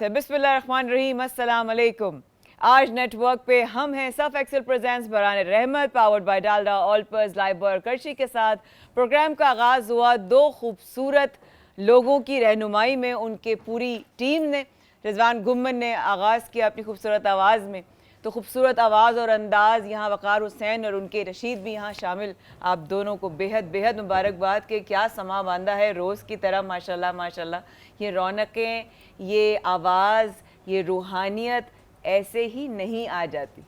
है। बिस्मिल्लाहिर्रहमानिर्रहीम, अस्सलाम वालेकुम। आज नेटवर्क पे हम हैं सफ Excel presents Baran Rahmat powered by Dalda Olpers Lifebuoy Qarshi के साथ। प्रोग्राम का आगाज़ हुआ दो खूबसूरत लोगों की रहनुमाई में, उनके पूरी टीम ने। रिजवान गुम्मन ने आगाज़ किया अपनी खूबसूरत आवाज़ में, तो खूबसूरत आवाज़ और अंदाज़ यहाँ वक़ार हुसैन और उनके रशीद भी यहाँ शामिल। आप दोनों को बेहद बेहद मुबारकबाद के क्या समा बांधा है रोज़ की तरह, माशाल्लाह माशाल्लाह। ये रौनकें, ये आवाज़, ये रूहानियत ऐसे ही नहीं आ जाती,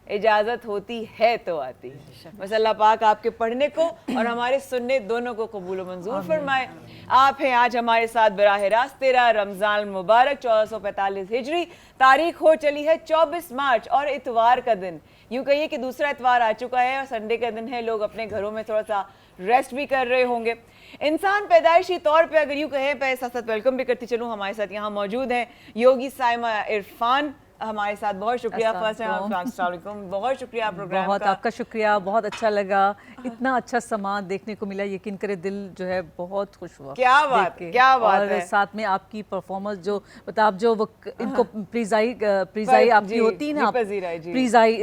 इजाज़त होती है तो आती है। बस अल्लाह पाक आपके पढ़ने को और हमारे सुनने दोनों को कबूल मंजूर फरमाए। आप हैं आज हमारे साथ बराह रास्त। 13 रमज़ान मुबारक 1445 हिजरी, तारीख हो चली है 24 मार्च और इतवार का दिन। यूँ कहिए कि दूसरा इतवार आ चुका है और संडे का दिन है। लोग अपने घरों में थोड़ा सा रेस्ट भी कर रहे होंगे। इंसान पैदाइशी तौर पे अगर यूँ कहें, पे साथ साथ वेलकम भी करती चलूँ, हमारे साथ यहाँ मौजूद हैं योगी साइमा इरफान हमारे साथ। बहुत शुक्रिया, फर्स्ट टाइम बहुत शुक्रिया प्रोग्राम बहुत का। आपका शुक्रिया, बहुत अच्छा लगा, इतना अच्छा सामान देखने को मिला, यकीन करे दिल जो है बहुत खुश हुआ। क्या बात, क्या बात और है। साथ में आपकी परफॉर्मेंस जो मतलब आप जो इनको प्रीजाई आपकी होती है ना, प्रीजाई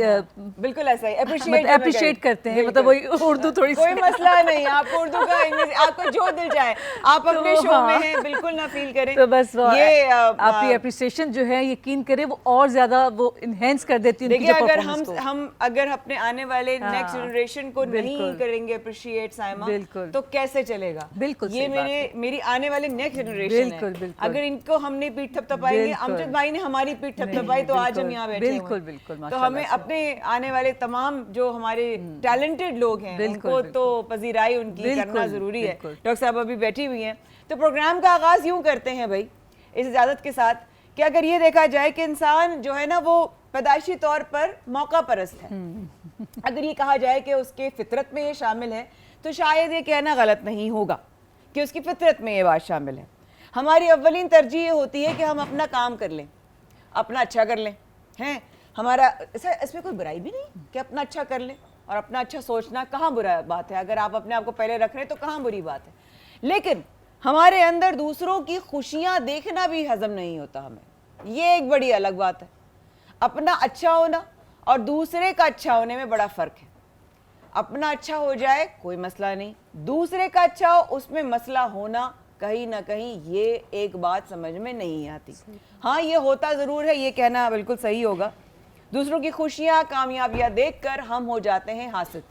बिल्कुल ऐसा ही अप्रिशिएट करते हैं, मतलब वही उर्दू थोड़ी कोई मसला नहीं, आप उर्दू का इंग्लिश आपको जो दिल जाए आप अपने शो में हैं, बिल्कुल ना फील करें। तो बस ये आपकी अप्रिसिएशन जो है यकीन करे वो और ज्यादा वो इनहेंस कर देती है। देखिए, अगर हम अगर अपने आने वाले नेक्स्ट जनरेशन को नहीं करेंगे अप्रिशिएट साइमा, तो कैसे चलेगा? बिल्कुल ये मेरी आने वाले नेक्स्ट जनरेशन है। अगर इनको हमने पीठ थपथपाएंगे, अमजद भाई ने हमारी पीठ थपथपाई, तो आज हम यहाँ बैठे बिल्कुल बिल्कुल। तो हमें अपने आने वाले तमाम जो हमारे टैलेंटेड लोग हैं उनको तो पजीराई उनकी करना जरूरी है। डॉक्टर साहब अभी बैठी हुई हैं, तो प्रोग्राम का आगाज यूं करते हैं भाई, इस इजाजत के साथ कि अगर ये देखा जाए कि इंसान जो है ना वो पैदाइशी तौर पर मौका परस्त है, अगर ये कहा जाए कि उसके फितरत में ये शामिल है, तो शायद ये कहना गलत नहीं होगा कि उसकी फितरत में ये बात शामिल है। हमारी अव्वलीन तरजीह ये होती है कि हम अपना काम कर लें, अपना अच्छा कर लें, हैं हमारा इसमें कोई बुराई भी नहीं कि अपना अच्छा कर लें, और अपना अच्छा सोचना कहाँ बुरा बात है। अगर आप अपने आप को पहले रख रहे हैं तो कहाँ बुरी बात है। लेकिन हमारे अंदर दूसरों की खुशियां देखना भी हजम नहीं होता हमें, ये एक बड़ी अलग बात है। अपना अच्छा होना और दूसरे का अच्छा होने में बड़ा फर्क है। अपना अच्छा हो जाए कोई मसला नहीं, दूसरे का अच्छा हो उसमें मसला होना कहीं ना कहीं ये एक बात समझ में नहीं आती। हाँ, ये होता ज़रूर है, ये कहना बिल्कुल सही होगा। दूसरों की खुशियाँ कामयाबियाँ देखकर हम हो जाते हैं हासिद।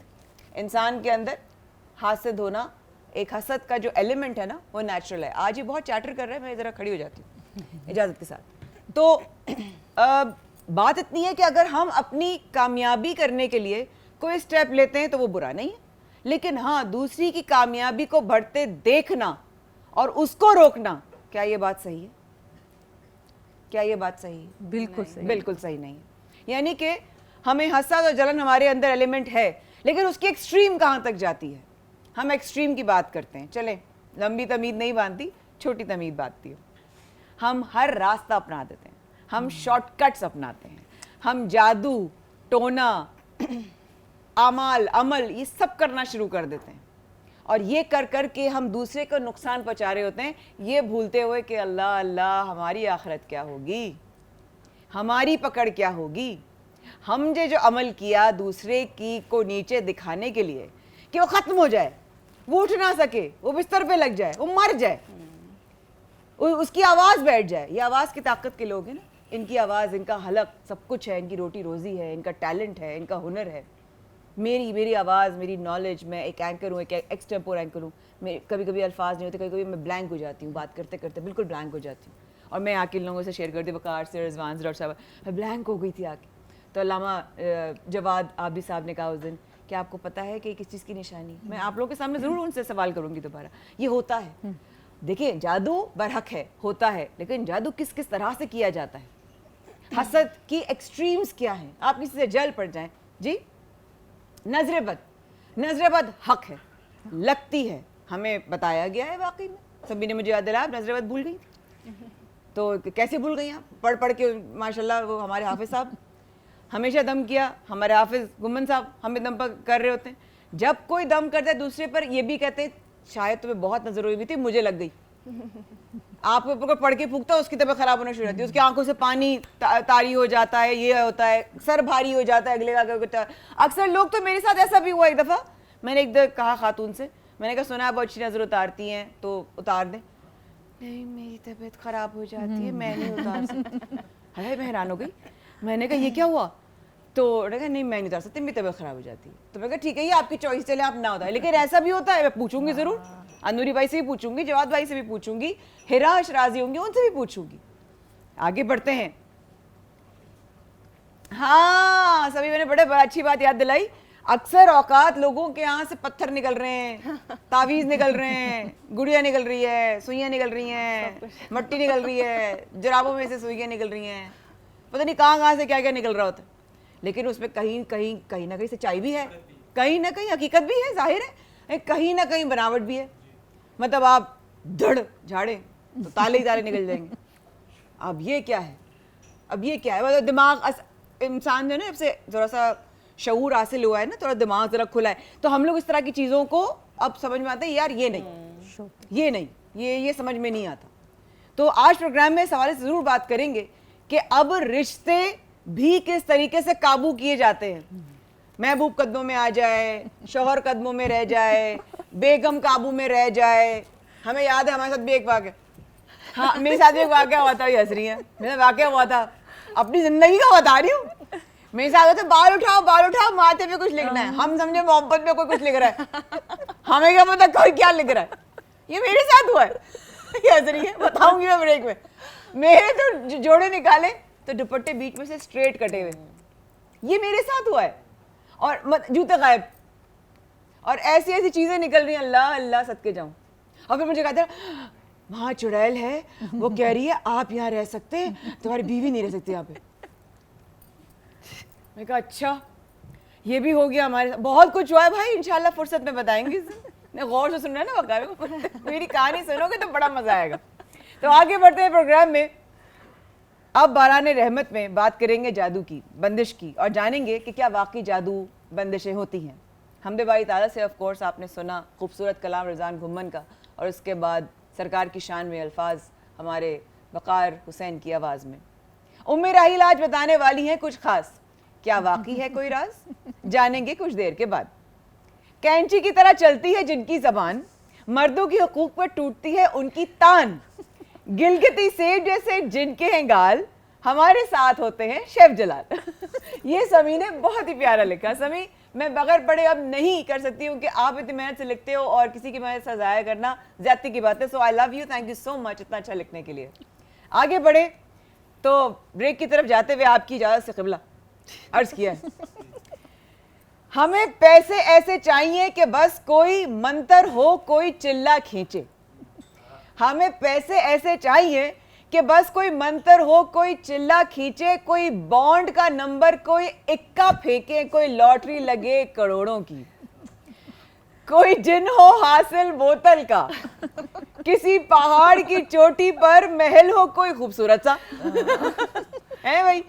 इंसान के अंदर हासिद होना, एक हसद का जो एलिमेंट है ना, वो नेचुरल है। आज ये बहुत चैटर कर रहे हैं, मैं ज़रा खड़ी हो जाती हूँ इजाज़त के साथ। तो बात इतनी है कि अगर हम अपनी कामयाबी करने के लिए कोई स्टेप लेते हैं तो वो बुरा नहीं है, लेकिन हाँ, दूसरी की कामयाबी को बढ़ते देखना और उसको रोकना, क्या ये बात सही है? क्या ये बात सही है? बिल्कुल सही, बिल्कुल सही नहीं है। यानी कि हमें हसद और जलन हमारे अंदर एलिमेंट है, लेकिन उसकी एक्सट्रीम कहाँ तक जाती है, हम एक्सट्रीम की बात करते हैं। चलें, लंबी तमीद नहीं बांधती, छोटी तमीद बांधती हूँ। हम हर रास्ता अपना देते हैं, हम शॉर्टकट्स अपनाते हैं, हम जादू टोना आमाल अमल ये सब करना शुरू कर देते हैं, और ये कर कर के हम दूसरे को नुकसान पहुँचा रहे होते हैं, ये भूलते हुए कि अल्लाह अल्लाह हमारी आखिरत क्या होगी, हमारी पकड़ क्या होगी। हमने जो अमल किया दूसरे की को नीचे दिखाने के लिए कि वो ख़त्म हो जाए, वो उठ ना सके, वो बिस्तर पे लग जाए, वो मर जाए, उसकी आवाज़ बैठ जाए। ये आवाज़ की ताकत के लोग हैं ना, इनकी आवाज़, इनका हलक सब कुछ है, इनकी रोटी रोज़ी है, इनका टैलेंट है, इनका हुनर है। मेरी आवाज़, मेरी नॉलेज, मैं एक एंकर हूँ, एक एक्सटेम्पोर एंकर हूँ, मेरे कभी कभी अल्फाज नहीं होते, कभी कभी मैं ब्लैंक हो जाती हूँ, बात करते करते बिल्कुल ब्लैंक हो जाती हूँ, और मैं आके लोगों से शेयर करती, वकार से, रिजवान से, डॉक्टर साहब मैं ब्लैंक हो गई थी आके। तो अल्लामा जवाद आबदी साहब ने कहा उस दिन कि आपको पता है कि किस चीज़ की निशानी, मैं आप लोगों के सामने ज़रूर उनसे सवाल करूँगी दोबारा, ये होता है। देखिए, जादू बरहक है, होता है, लेकिन जादू किस किस तरह से किया जाता है, हसद की एक्सट्रीम्स क्या हैं। आप किसी से जल पड़ जाएं जी, नजर बद हक है, लगती है, हमें बताया गया है, वाकई में सभी ने मुझे याद दिलाया, नजर बद भूल गई तो कैसे भूल गई आप? पढ़ पढ़ के माशाल्लाह वो हमारे हाफिज साहब हमेशा दम किया, हमारे हाफिज गुम्मन साहब हमें दम पर कर रहे होते हैं। जब कोई दम करता है दूसरे पर, ये भी कहते हैं शायद तुम्हें बहुत नजर हुई भी थी, मुझे लग गई, आपके ऊपर पढ़ के फूकता है, उसकी तबीयत खराब होना शुरू होती है, उसकी आंखों से पानी तारी हो जाता है, ये होता है, सर भारी हो जाता है, अगले का अक्सर लोग तो मेरे साथ ऐसा भी हुआ। एक दफ़ा मैंने एक दफ़ा कहा खातून से, मैंने कहा सुना आप अच्छी नज़र उतारती हैं तो उतार दें। नहीं मेरी तबीयत खराब हो जाती है, मैं नहीं उतार सकती। अरे मैं हैरान हो गई, मैंने कहा ये क्या हुआ? तो कहा नहीं मैं नहीं उतार सकती, मेरी तबीयत खराब हो जाती है। तो मैं कहा ठीक है ये आपकी चॉइस, चले आप ना उतारें, लेकिन ऐसा भी होता है, मैं पूछूंगी जरूर, अनूरी भाई से भी पूछूंगी, जवाद भाई से भी पूछूंगी, हिरा अशराजी होंगे उनसे भी पूछूंगी। आगे बढ़ते हैं। हाँ सभी मैंने बड़े अच्छी बात याद दिलाई। अक्सर औकात लोगों के यहाँ से पत्थर निकल रहे हैं, तावीज निकल रहे हैं, गुड़िया निकल रही है, सुइयाँ निकल रही हैं, मट्टी निकल रही है, जराबों में से सुइयाँ निकल रही हैं, पता नहीं कहाँ से क्या क्या निकल रहा होता है। लेकिन उसमें कहीं ना कहीं सच्चाई भी है, कहीं ना कहीं हकीकत भी है, जाहिर है, कहीं ना कहीं बनावट भी है। मतलब आप धड़ झाड़े तो ताले ही ताले निकल जाएंगे। अब ये क्या है, अब ये क्या है? मतलब दिमाग इंसान जो है ना, अब से थोड़ा सा शऊर हासिल हुआ है ना, थोड़ा दिमाग जरा खुला है, तो हम लोग इस तरह की चीज़ों को अब समझ में आता है यार ये नहीं, ये नहीं, ये समझ में नहीं आता। तो आज प्रोग्राम में इस हवाले से ज़रूर बात करेंगे कि अब रिश्ते भी किस तरीके से काबू किए जाते हैं। महबूब कदमों में आ जाए, शौहर कदमों में रह जाए, बेगम काबू में रह जाए। हमें याद है हमारे साथ भी एक वाक़या, हाँ मेरे साथ भी एक वाक़या हुआ था, ये हंस रही है, मेरा वाक़या हुआ था, अपनी ज़िंदगी का बता रही हूँ। मेरे साथ तो बाल उठाओ माथे पे कुछ लिखना है, हम समझे मोहब्बत में कोई कुछ लिख रहा है, हमें क्या पता कोई क्या लिख रहा है। ये मेरे साथ हुआ है, ये हंस रही है, बताऊंगी मैं ब्रेक में। मेरे तो जोड़े निकाले तो दुपट्टे बीच में से स्ट्रेट कटे हुए, ये मेरे साथ हुआ है। और जूते गायब, और ऐसी ऐसी चीजें निकल रही हैं, अल्लाह अल्लाह सदके जाऊं। और फिर मुझे कहते हैं वहाँ चुड़ैल है, वो कह रही है आप यहाँ रह सकते हैं, तुम्हारी बीवी नहीं रह सकती यहाँ पे। मैं कहा अच्छा ये भी हो गया हमारे साथ, बहुत कुछ हुआ है भाई, इंशाल्लाह फुर्सत में बताएंगे। गौर से सुनना है ना वकारे को, मेरी कहानी सुनोगे तो बड़ा मजा आएगा। तो आगे बढ़ते हैं प्रोग्राम में। अब बाराने रहमत में बात करेंगे जादू की, बंदिश की, और जानेंगे कि क्या वाकई जादू बंदिशें होती हैं। हमदे बारी ताला से ऑफ कोर्स आपने सुना खूबसूरत कलाम रज़ान घुम्मन का, और उसके बाद सरकार की शान में अल्फाज हमारे वक़ार हुसैन की आवाज़ में। उम्मे राहील आज बताने वाली हैं कुछ खास, क्या वाकई है कोई राज, जानेंगे कुछ देर के बाद। कैंची की तरह चलती है जिनकी ज़बान, मर्दों की हुकूक पर टूटती है उनकी तान, गिलगिती सेब जैसे जिनके हैं गाल, हमारे साथ होते हैं शेफ जलाल। ये समी ने बहुत ही प्यारा लिखा। समी मैं बगैर पढ़े अब नहीं कर सकती हूँ कि आप इतनी मेहनत से लिखते हो और किसी की मेहनत से ज़ाया करना ज़्यादती की बात है। So I love you, thank you so much इतना अच्छा लिखने के लिए। आगे बढ़े तो ब्रेक की तरफ जाते हुए आपकी इजाज़त से क़िबला अर्ज किया है। हमें पैसे ऐसे चाहिए कि बस कोई मंतर हो, कोई चिल्ला खींचे। हमें पैसे ऐसे चाहिए कि बस कोई मंतर हो, कोई चिल्ला खींचे, कोई बॉन्ड का नंबर कोई इक्का फेंके, कोई लॉटरी लगे करोड़ों की, कोई जिन हो हासिल बोतल का, किसी पहाड़ की चोटी पर महल हो कोई खूबसूरत सा है भाई,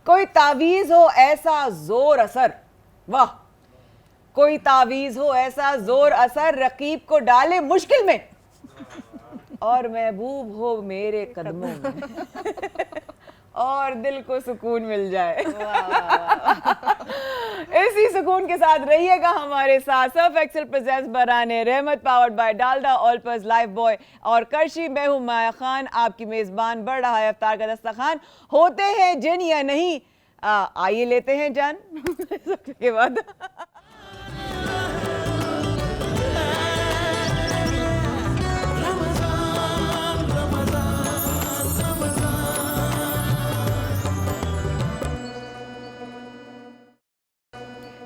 कोई तावीज हो ऐसा जोर असर, वाह, कोई तावीज हो ऐसा जोर असर रकीब को डाले मुश्किल में, और महबूब हो मेरे कदमों में और दिल को सुकून मिल जाए। इसी सुकून के साथ रहिएगा हमारे साथ। सर्फ एक्सेल प्रेजेंट्स बराने Rahmat, powered by Dalda, Olpers, Lifebuoy और करशी। मैं हूं माया खान, आपकी मेजबान। बढ़ रहा है इफ्तार का दस्तरखान। होते हैं जिन या नहीं, आइए लेते हैं जान के बाद।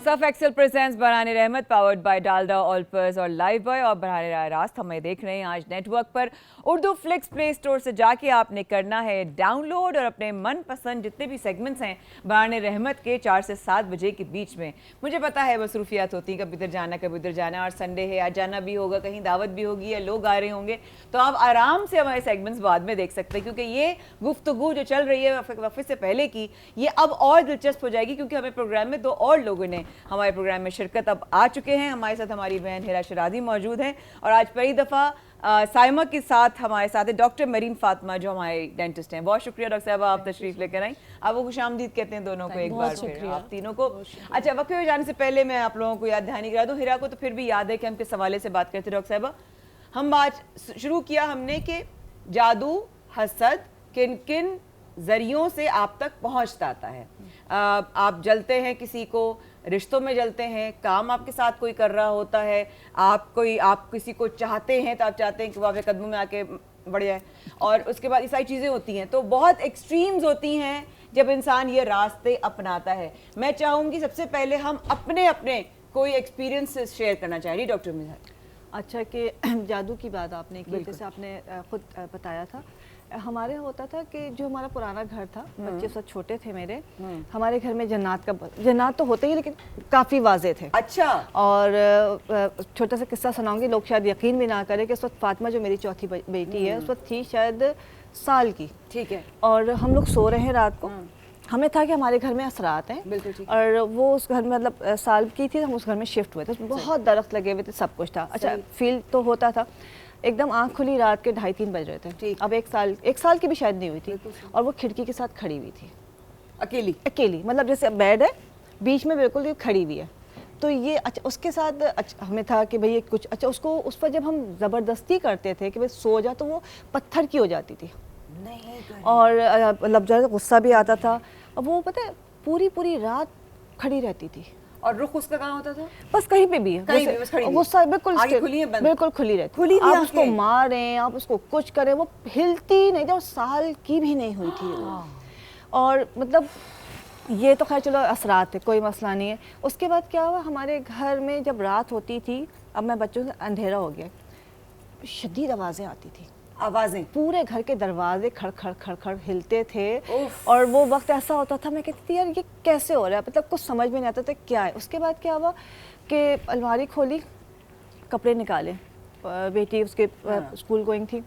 सर्फ एक्सेल प्रेजेंट्स बराने रहमत, पावर्ड बाय डालडा, ऑलपर्स और लाइफ बॉय और बराने रास्त हमें देख रहे हैं आज नेटवर्क पर। उर्दू फ्लिक्स प्ले स्टोर से जाके आपने करना है डाउनलोड और अपने मनपसंद जितने भी सेगमेंट्स हैं बराने रहमत के 4 से 7 बजे के बीच में। मुझे पता है मसरूफियात होती हैं, कभी इधर जाना कभी उधर जाना, और संडे है, आज जाना भी होगा, कहीं दावत भी होगी या लोग आ रहे होंगे, तो आप आराम से हमारे सेगमेंट्स बाद में देख सकते हैं, क्योंकि ये गुफ्तगू जो चल रही है वफ़े से पहले की, ये अब और दिलचस्प हो जाएगी, क्योंकि हमें प्रोग्राम में 2 और लोगों ने हमारे प्रोग्राम में शिरकत अब आ चुके हैं। हमारे साथ हमारी बहन हिरा शरादी मौजूद हैं और आज पहली दफ़ा साइमा के साथ हमारे साथ है डॉक्टर मरीन फातिमा जो हमारे डेंटिस्ट हैं। बहुत शुक्रिया डॉक्टर साहब आप तशरीफ़ लेकर आई। आपको खुशामदीद कहते हैं दोनों को एक बार फिर, आप तीनों को। अच्छा, वक्त में जाने से पहले मैं आप लोगों को याद दहानी करा दूँ, हिरा को तो फिर भी याद है कि हम किस हवाले से बात करते थे। डॉक्टर साहब, हम बात शुरू किया हमने कि जादू हसद किन किन ज़रियों से आप तक पहुंचता आता है। आप जलते हैं किसी को, रिश्तों में जलते हैं, काम आपके साथ कोई कर रहा होता है, आप किसी को चाहते हैं तो आप चाहते हैं कि वो आपके कदमों में आके बढ़ जाए, और उसके बाद ये सारी चीज़ें होती हैं। तो बहुत एक्सट्रीम्स होती हैं जब इंसान ये रास्ते अपनाता है। मैं चाहूँगी सबसे पहले हम अपने अपने कोई एक्सपीरियंस शेयर करना चाहिए। डॉक्टर मिजाज, अच्छा कि जादू की बात आपने की, जैसे आपने खुद बताया था, हमारे यहाँ होता था कि जो हमारा पुराना घर था, बच्चे सब छोटे थे मेरे, हमारे घर में जन्नात तो होते ही लेकिन काफ़ी वाजे थे। अच्छा। और छोटा सा किस्सा सुनाऊंगी, लोग शायद यकीन भी ना करें कि उस वक्त फातिमा जो मेरी चौथी बेटी है उस वक्त थी शायद साल की। ठीक है। और हम लोग सो रहे हैं रात को, हमें था कि हमारे घर में असरात हैं। बिल्कुल। और वो उस घर में मतलब साल की थी, हम उस घर में शिफ्ट हुए थे, बहुत दरख्त लगे हुए थे, सब कुछ था। अच्छा, फील तो होता था। एकदम आंख खुली, रात के 2:30-3 बज रहे थे। अब एक साल की भी शायद नहीं हुई थी, और वो खिड़की के साथ खड़ी हुई थी, अकेली मतलब जैसे बेड है बीच में बिल्कुल ये खड़ी हुई है। तो ये अच्छा, उसके साथ अच्छा हमें था कि भाई कुछ अच्छा, उसको उस पर जब हम ज़बरदस्ती करते थे कि भाई सो जा, तो वो पत्थर की हो जाती थी और मतलब ज़रा गुस्सा भी आता था। अब वो पता है पूरी रात खड़ी रहती थी। और रुख उसका कहाँ होता था? बस कहीं पे भी, गुस्सा बिल्कुल खुली रहती। आप उसको मारें, आप उसको कुछ करें, वो हिलती नहीं थी, और साल की भी नहीं हुई थी। और मतलब ये तो खैर चलो असरात थे, कोई मसला नहीं है। उसके बाद क्या हुआ, हमारे घर में जब रात होती थी, अब मैं बच्चों से अंधेरा हो गया, शदीद आवाज़ें आती थी, आवाज़ें पूरे घर के दरवाजे खड़ खड़ हिलते थे। और वो वक्त ऐसा होता था, मैं कहती थी यार ये कैसे हो रहा है, मतलब कुछ समझ में नहीं आता था क्या है। उसके बाद क्या हुआ कि अलमारी खोली, कपड़े निकाले, बेटी उसके स्कूल गोइंग थी,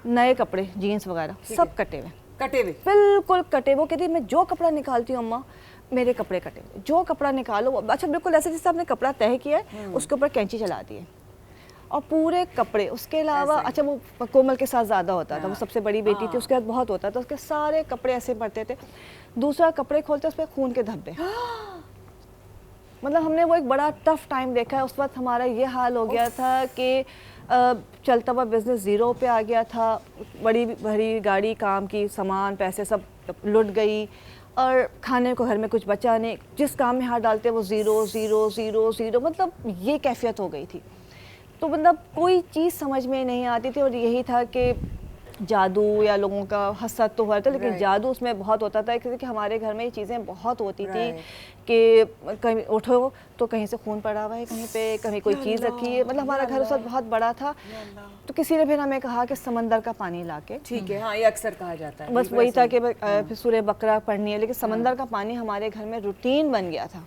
नए कपड़े जीन्स वगैरह सब कटे हुए बिल्कुल कटे। वो कहती मैं जो कपड़ा निकालती हूँ अम्मा मेरे कपड़े कटे, जो कपड़ा निकालो। अच्छा, बिल्कुल ऐसे जैसे आपने कपड़ा तय किया है, उसके ऊपर कैंची चला दी है और पूरे कपड़े। उसके अलावा अच्छा, वो कोमल के साथ ज़्यादा होता था, वो सबसे बड़ी बेटी थी, उसके साथ बहुत होता था। उसके सारे कपड़े ऐसे पड़ते थे, दूसरा कपड़े खोलते उस पर खून के धब्बे। मतलब हमने वो एक बड़ा टफ टाइम देखा है। उस वक्त हमारा ये हाल हो गया था कि चलता हुआ बिजनेस ज़ीरो पे आ गया था, बड़ी भरी गाड़ी, काम की, सामान, पैसे सब लुट गई, और खाने को घर में कुछ बचा नहीं, जिस काम में हाथ डालते वो ज़ीरो, मतलब ये कैफियत हो गई थी। तो मतलब कोई चीज़ समझ में नहीं आती थी। और यही था कि जादू या लोगों का हसद तो हुआ था, लेकिन जादू उसमें बहुत होता था, क्योंकि हमारे घर में ये चीज़ें बहुत होती थी कि कहीं उठो तो कहीं से खून पड़ा हुआ है, कहीं पे कहीं कोई चीज़ रखी है। मतलब हमारा घर उस वक्त बहुत बड़ा था। तो किसी ने फिर हमें कहा कि समंदर का पानी लाके, ठीक है, हाँ ये अक्सर कहा जाता है, बस वही था कि फिर सूरह बकरा पढ़नी है। लेकिन समंदर का पानी हमारे घर में रूटीन बन गया था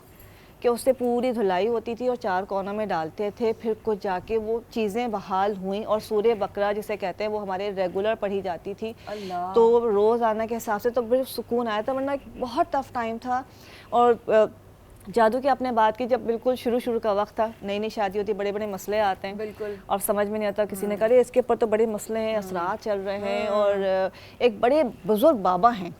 कि उससे पूरी धुलाई होती थी और 4 कोनों में डालते थे। फिर कुछ जाके वो चीज़ें बहाल हुई और सूरह बकरा जिसे कहते हैं वो हमारे रेगुलर पढ़ी जाती थी। तो रोज़ आने के हिसाब से तो बड़े सुकून आया था, वरना बहुत टफ टाइम था। और जादू की आपने बात की, जब बिल्कुल शुरू का वक्त था, नई शादी होती, बड़े बड़े मसले आते हैं बिल्कुल, और समझ में नहीं आता। किसी ने कहा इसके ऊपर तो बड़े मसले हैं, असरात चल रहे हैं, और एक बड़े बुजुर्ग बाबा हैं।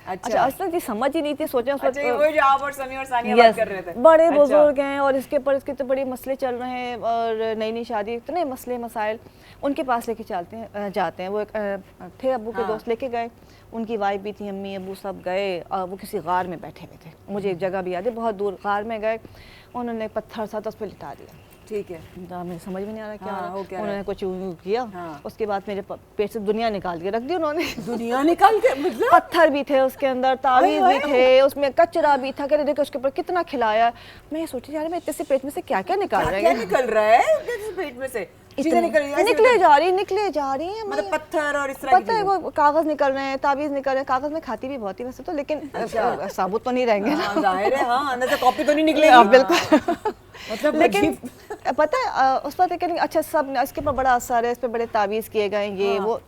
अच्छा, आज तक समझ ही नहीं थी, सोचा वो जो आप और समी और सानिया बात कर रहे थे, बड़े बुजुर्ग हैं और इसके ऊपर इसके तो बड़े मसले चल रहे हैं, और नई शादी, इतने मसले मसाइल। उनके पास लेके जाते हैं। वो एक थे अब्बू के दोस्त, लेके गए, उनकी वाइफ भी थी, अम्मी अब्बू सब गए, और वो किसी गार में बैठे हुए थे, मुझे एक जगह भी याद है, बहुत दूर गार में गए, उन्होंने पत्थर सा तो उस पर लिटा दिया। ठीक है, मुझे समझ में नहीं आ रहा क्या हो गया। उन्होंने कुछ किया, उसके बाद मेरे पेट से दुनिया निकाल के रख दी उन्होंने। दुनिया निकाल के मतलब? पत्थर भी थे उसके अंदर, तावीज़ भी थे, उसमें कचरा भी था। कह रहे देखो उसके ऊपर कितना खिलाया। मैं ये सोची जा रही मैं इतने से पेट में से क्या क्या निकाल रहा है, निकल रहा है पेट में से, निकले जा रही है, मतलब पत्थर और इस तरह पता है वो कागज निकल रहे हैं, ताबीज निकल रहे हैं। कागज में खाती भी बहुत ही वैसे तो, लेकिन साबुत तो नहीं रहेंगे ना, जाहिर है, हाँ अंदर से कॉपी तो नहीं निकलेगी बिल्कुल। मतलब लेकिन पता है उस पर अच्छा सब इसके ऊपर बड़ा असर है, इस पर बड़े ताबीज़ किए गए, ये वो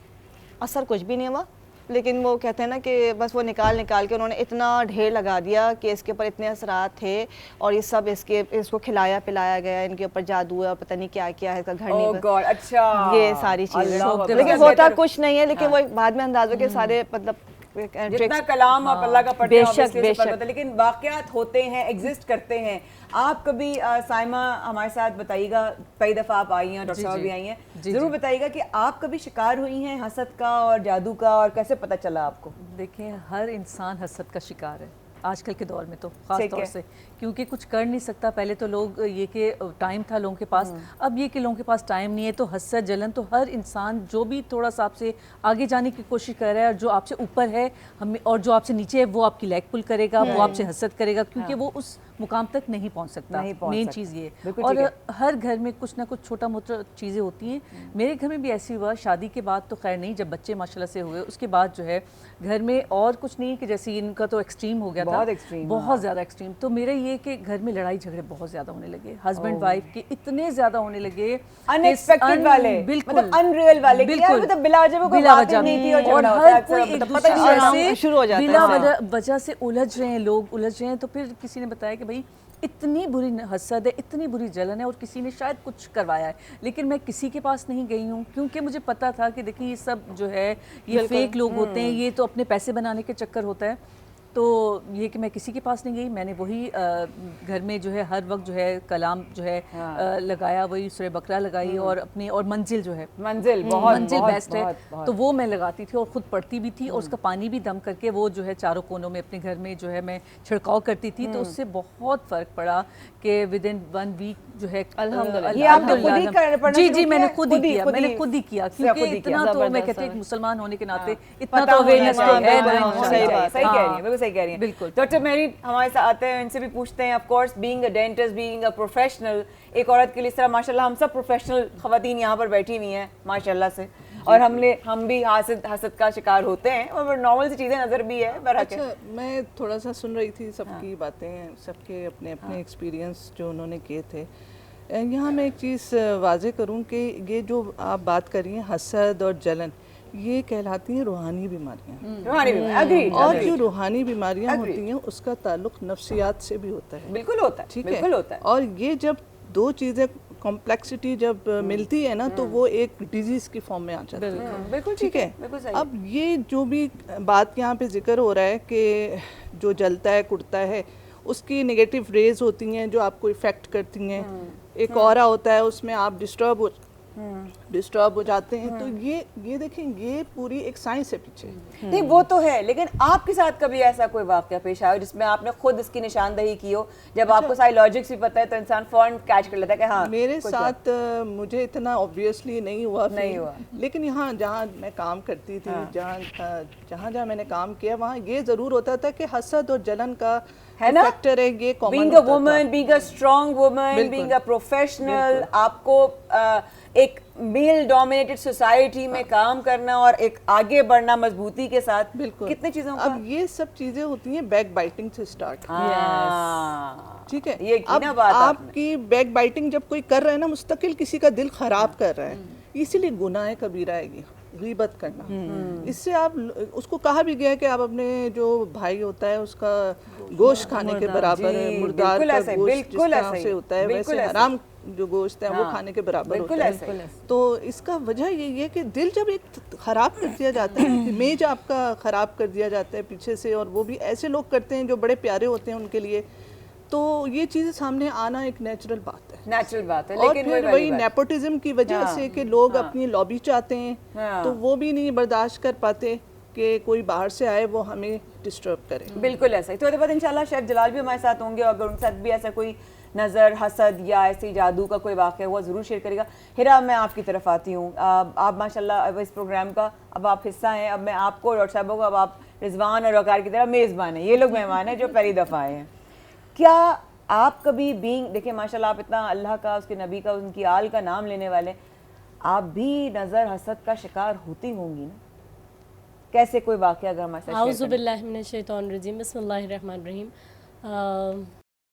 असर कुछ भी नहीं हुआ। लेकिन वो कहते हैं ना कि बस वो निकाल के उन्होंने इतना ढेर लगा दिया कि इसके ऊपर इतने असरात थे और ये सब इसको खिलाया पिलाया गया, इनके ऊपर जादू है और पता नहीं क्या क्या है इसका घर नहीं गॉड, अच्छा ये सारी चीजें, लेकिन होता कुछ नहीं है, लेकिन वो बाद में अंदाजा के सारे मतलब जितना कलाम आप अल्लाह का पढ़ते हैं बेशक बेशक, लेकिन वाकयात होते हैं, एग्जिस्ट करते हैं। आप कभी साइमा हमारे साथ बताइएगा, कई दफ़ा आप आई हैं, डॉक्टर साहब भी आई हैं, ज़रूर बताइएगा कि आप कभी शिकार हुई हैं हसद का और जादू का, और कैसे पता चला आपको? देखिए, हर इंसान हसद का शिकार है आजकल के दौर में, तो खास तौर से क्योंकि कुछ कर नहीं सकता। पहले तो लोग ये कि टाइम था लोगों के पास, अब ये कि लोगों के पास टाइम नहीं है, तो हसद जलन तो हर इंसान जो भी थोड़ा सा आपसे आगे जाने की कोशिश कर रहा है और जो आपसे ऊपर है हमें और जो आपसे नीचे है वो आपकी लैग पुल करेगा, वो आपसे हसद करेगा, क्योंकि वो उस मुकाम तक नहीं पहुंच सकता। मेन चीज़ ये। और हर घर में कुछ ना कुछ छोटा मोटा चीज़ें होती हैं। मेरे घर में भी ऐसी हुआ, शादी के बाद तो खैर नहीं, जब बच्चे माशाल्लाह से हुए उसके बाद जो है घर में और कुछ नहीं कि जैसे इनका तो एक्सट्रीम हो गया था, बहुत ज़्यादा एक्सट्रीम। तो मेरा ये कि घर में लड़ाई झगड़े बहुत ज़्यादा होने लगे, हस्बैंड वाइफ के इतने ज़्यादा होने लगे, अनएक्सपेक्टेड वाले, बिल्कुल अनरियल वाले, बिल्कुल मतलब बिला वजह नहीं थी और हर कोई एक दूसरे से शुरू हो जाता है, बिला वजह से उलझ रहे हैं, लोग उलझ रहे हैं। तो फिर किसी ने बताया कि भाई इतनी बुरी हसद है, इतनी बुरी जलन है और किसी ने शायद कुछ करवाया है, लेकिन मैं किसी के पास नहीं गई हूँ क्योंकि मुझे पता था कि देखिए ये सब जो है ये फेक लोग होते हैं, ये तो अपने पैसे बनाने के चक्कर होता है। तो ये कि मैं किसी के पास नहीं गई, मैंने वही घर में जो है हर वक्त जो है कलाम जो है लगाया, वही सूरह बकरा लगाई और अपनी और मंजिल जो है मंजिल बेस्ट है, तो वो मैं लगाती थी और ख़ुद पढ़ती भी थी और उसका पानी भी दम करके वो जो है चारों कोनों में अपने घर में जो है मैं छिड़काव करती थी। तो उससे बहुत फ़र्क पड़ा कि विद इन 1 वीक जो है अल्हम्दुलिल्लाह जी मैंने खुद ही किया क्योंकि इतना तो मैं कहती हूँ मुसलमान होने के नाते इतना तो अवेयरनेस है। सही कह रही हैं बिल्कुल। डॉक्टर मेरी हमारे साथ आते हैं, इनसे भी पूछते हैं। Of course being a dentist, being a professional, एक औरत के लिए इस तरह माशाल्लाह हम सब प्रोफेशनल खवातीन यहाँ पर बैठी हुई हैं माशाल्लाह से, और हम भी हसद का शिकार होते हैं और नॉर्मल सी चीज़ें नज़र भी है। अच्छा, मैं थोड़ा सा सुन रही थी सबकी बातें, सबके अपने अपने एक्सपीरियंस जो उन्होंने किए थे। यहाँ मैं एक चीज़ वाज़ेह करूँ कि ये जो आप बात कर रही हैं हसद और जलन, ये कहलाती हैं रूहानी बीमारियाँ। और जो रूहानी बीमारियाँ होती हैं उसका ताल्लुक नफ्सियात से भी होता है। बिल्कुल होता है, ठीक है। और ये जब दो चीज़ें कॉम्प्लेक्सिटी जब मिलती है ना, तो वो एक डिजीज़ की फॉर्म में आ जाती है। बिल्कुल ठीक है। अब ये जो भी बात यहाँ पे जिक्र हो रहा है कि जो जलता है कुड़ता है उसकी नेगेटिव रेज होती हैं जो आपको इफ़ेक्ट करती हैं, एक ऑरा होता है उसमें आप डिस्टर्ब हो जाते हैं। तो ये देखें, ये पूरी एक साइंस है पीछे। नहीं वो तो है, लेकिन आपके साथ कभी ऐसा कोई वाकया पेश आया जिसमें आपने खुद इसकी निशानदही की हो? जब आपको सारी लॉजिक्स भी पता है तो इंसान फौरन कैच कर लेता है कि हाँ। मेरे साथ मुझे इतना ऑब्वियसली नहीं हुआ, लेकिन यहाँ जहाँ मैं काम करती थी, जहाँ मैंने काम किया, वहाँ ये ज़रूर होता था कि हसद और जलन का है ना फैक्टर है, ये common being a woman, being a strong woman, being a professional, आपको एक मेल डोमिनेटेड सोसाइटी में काम करना और एक आगे बढ़ना मजबूती के साथ, बिल्कुल कितनी चीजों का। अब ये सब चीजें होती हैं बैक बाइटिंग से स्टार्ट। ठीक है। ये अब आपकी बैक बाइटिंग जब कोई कर रहा है ना, मुस्तकिल किसी का दिल खराब कर रहा है, इसीलिए गुनाह कबीरा है ये गीबत करना। इससे आप उसको कहा भी गया है कि आप अपने जो भाई होता है उसका गोश्त खाने के बराबर है, मुर्दार का गोश्त जिस तरह से होता है वैसे हराम जो गोश्त है वो खाने के बराबर होता है। तो इसका वजह यही है कि दिल जब एक खराब कर दिया जाता है, इमेज आपका खराब कर दिया जाता है पीछे से, और वो भी ऐसे लोग करते हैं जो बड़े प्यारे होते हैं उनके लिए, तो ये चीज़ें सामने आना एक नेचुरल बात है। और फिर वही नेपोटिज्म की वजह से कि लोग अपनी लॉबी चाहते हैं, तो वो भी नहीं बर्दाश्त कर पाते कि कोई बाहर से आए वो हमें डिस्टर्ब करे। बिल्कुल ऐसा ही। तो उसके बाद इंशाल्लाह शेफ जलाल भी हमारे साथ होंगे, और अगर उनके साथ भी ऐसा कोई नज़र, हसद या ऐसे जादू का कोई वाक़या हुआ ज़रूर शेयर करेगा। हिरा, मैं आपकी तरफ आती हूँ। आप माशाल्लाह अब इस प्रोग्राम का अब आप हिस्सा हैं। अब मैं आपको और डॉक्टर साहब को, अब आप रिजवान और वकार की तरह मेज़बान हैं, ये लोग मेहमान हैं जो पहली दफ़ा आए हैं। क्या आप कभी बीइंग, देखिए माशाल्लाह आप इतना अल्लाह का, उसके नबी का, उनकी आल का नाम लेने वाले, आप भी नज़र हसद का शिकार होती होंगी ना? कैसे कोई वाक़या अगर हमारे साथ? आऊज़ु बिल्लाहि मिनश शैतानिर रजीम, बिस्मिल्लाहिर रहमानिर रहीम।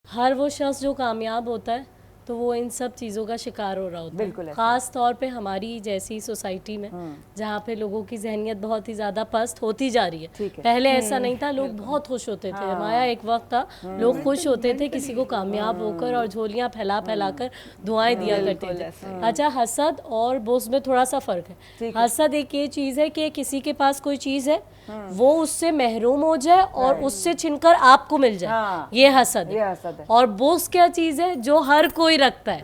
हर वो शख्स जो कामयाब होता है तो वो इन सब चीज़ों का शिकार हो रहा होता बिल्कुल है। ऐसा। ख़ास तौर पे हमारी जैसी सोसाइटी में जहाँ पे लोगों की जहनियत बहुत ही ज़्यादा पस्त होती जा रही है। पहले ऐसा नहीं था, लोग बहुत खुश होते थे। हमारा एक वक्त था, लोग खुश होते थे किसी को कामयाब होकर और झोलियाँ फैला फैला कर दुआएं दिया करते थे। अच्छा, हसद और बुग़्ज़ में थोड़ा सा फ़र्क है। हसद एक ये चीज़ है कि किसी के पास कोई चीज़ है, वो उससे महरूम हो जाए और उससे छिनकर आपको मिल जाए, ये हसद है। और बुग़्ज़ क्या चीज़ है? जो हर कोई रखता है।